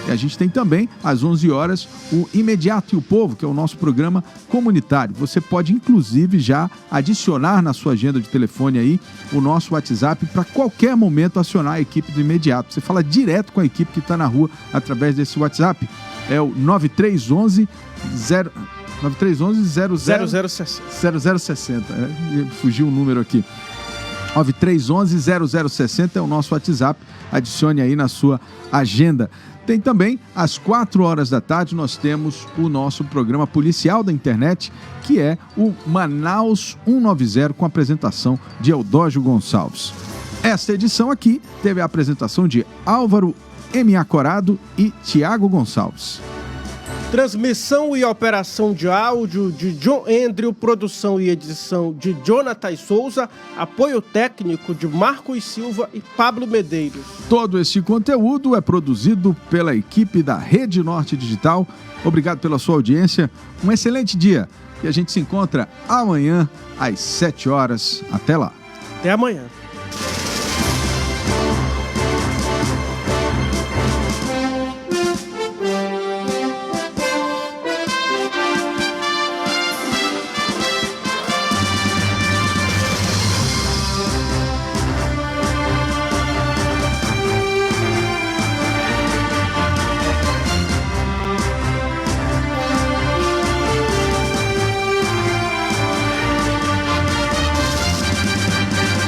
E a gente tem também, às 11 horas, o Imediato e o Povo, que é o nosso programa comunitário. Você pode, inclusive, já adicionar na sua agenda de telefone aí o nosso WhatsApp para qualquer momento acionar a equipe do Imediato. Você fala direto com a equipe que está na rua através desse WhatsApp. É o 9311 0060. Fugiu o número aqui. 9311-0060 é o nosso WhatsApp. Adicione aí na sua agenda. Tem também, às 4 horas da tarde, nós temos o nosso programa policial da internet, que é o Manaus 190, com a apresentação de Eudógio Gonçalves. Esta edição aqui teve a apresentação de Álvaro M.A. Corado e Tiago Gonçalves. Transmissão e operação de áudio de John Andrew, produção e edição de Jonathan Souza, apoio técnico de Marcos Silva e Pablo Medeiros. Todo esse conteúdo é produzido pela equipe da Rede Norte Digital. Obrigado pela sua audiência, um excelente dia e a gente se encontra amanhã às 7 horas. Até lá. Até amanhã.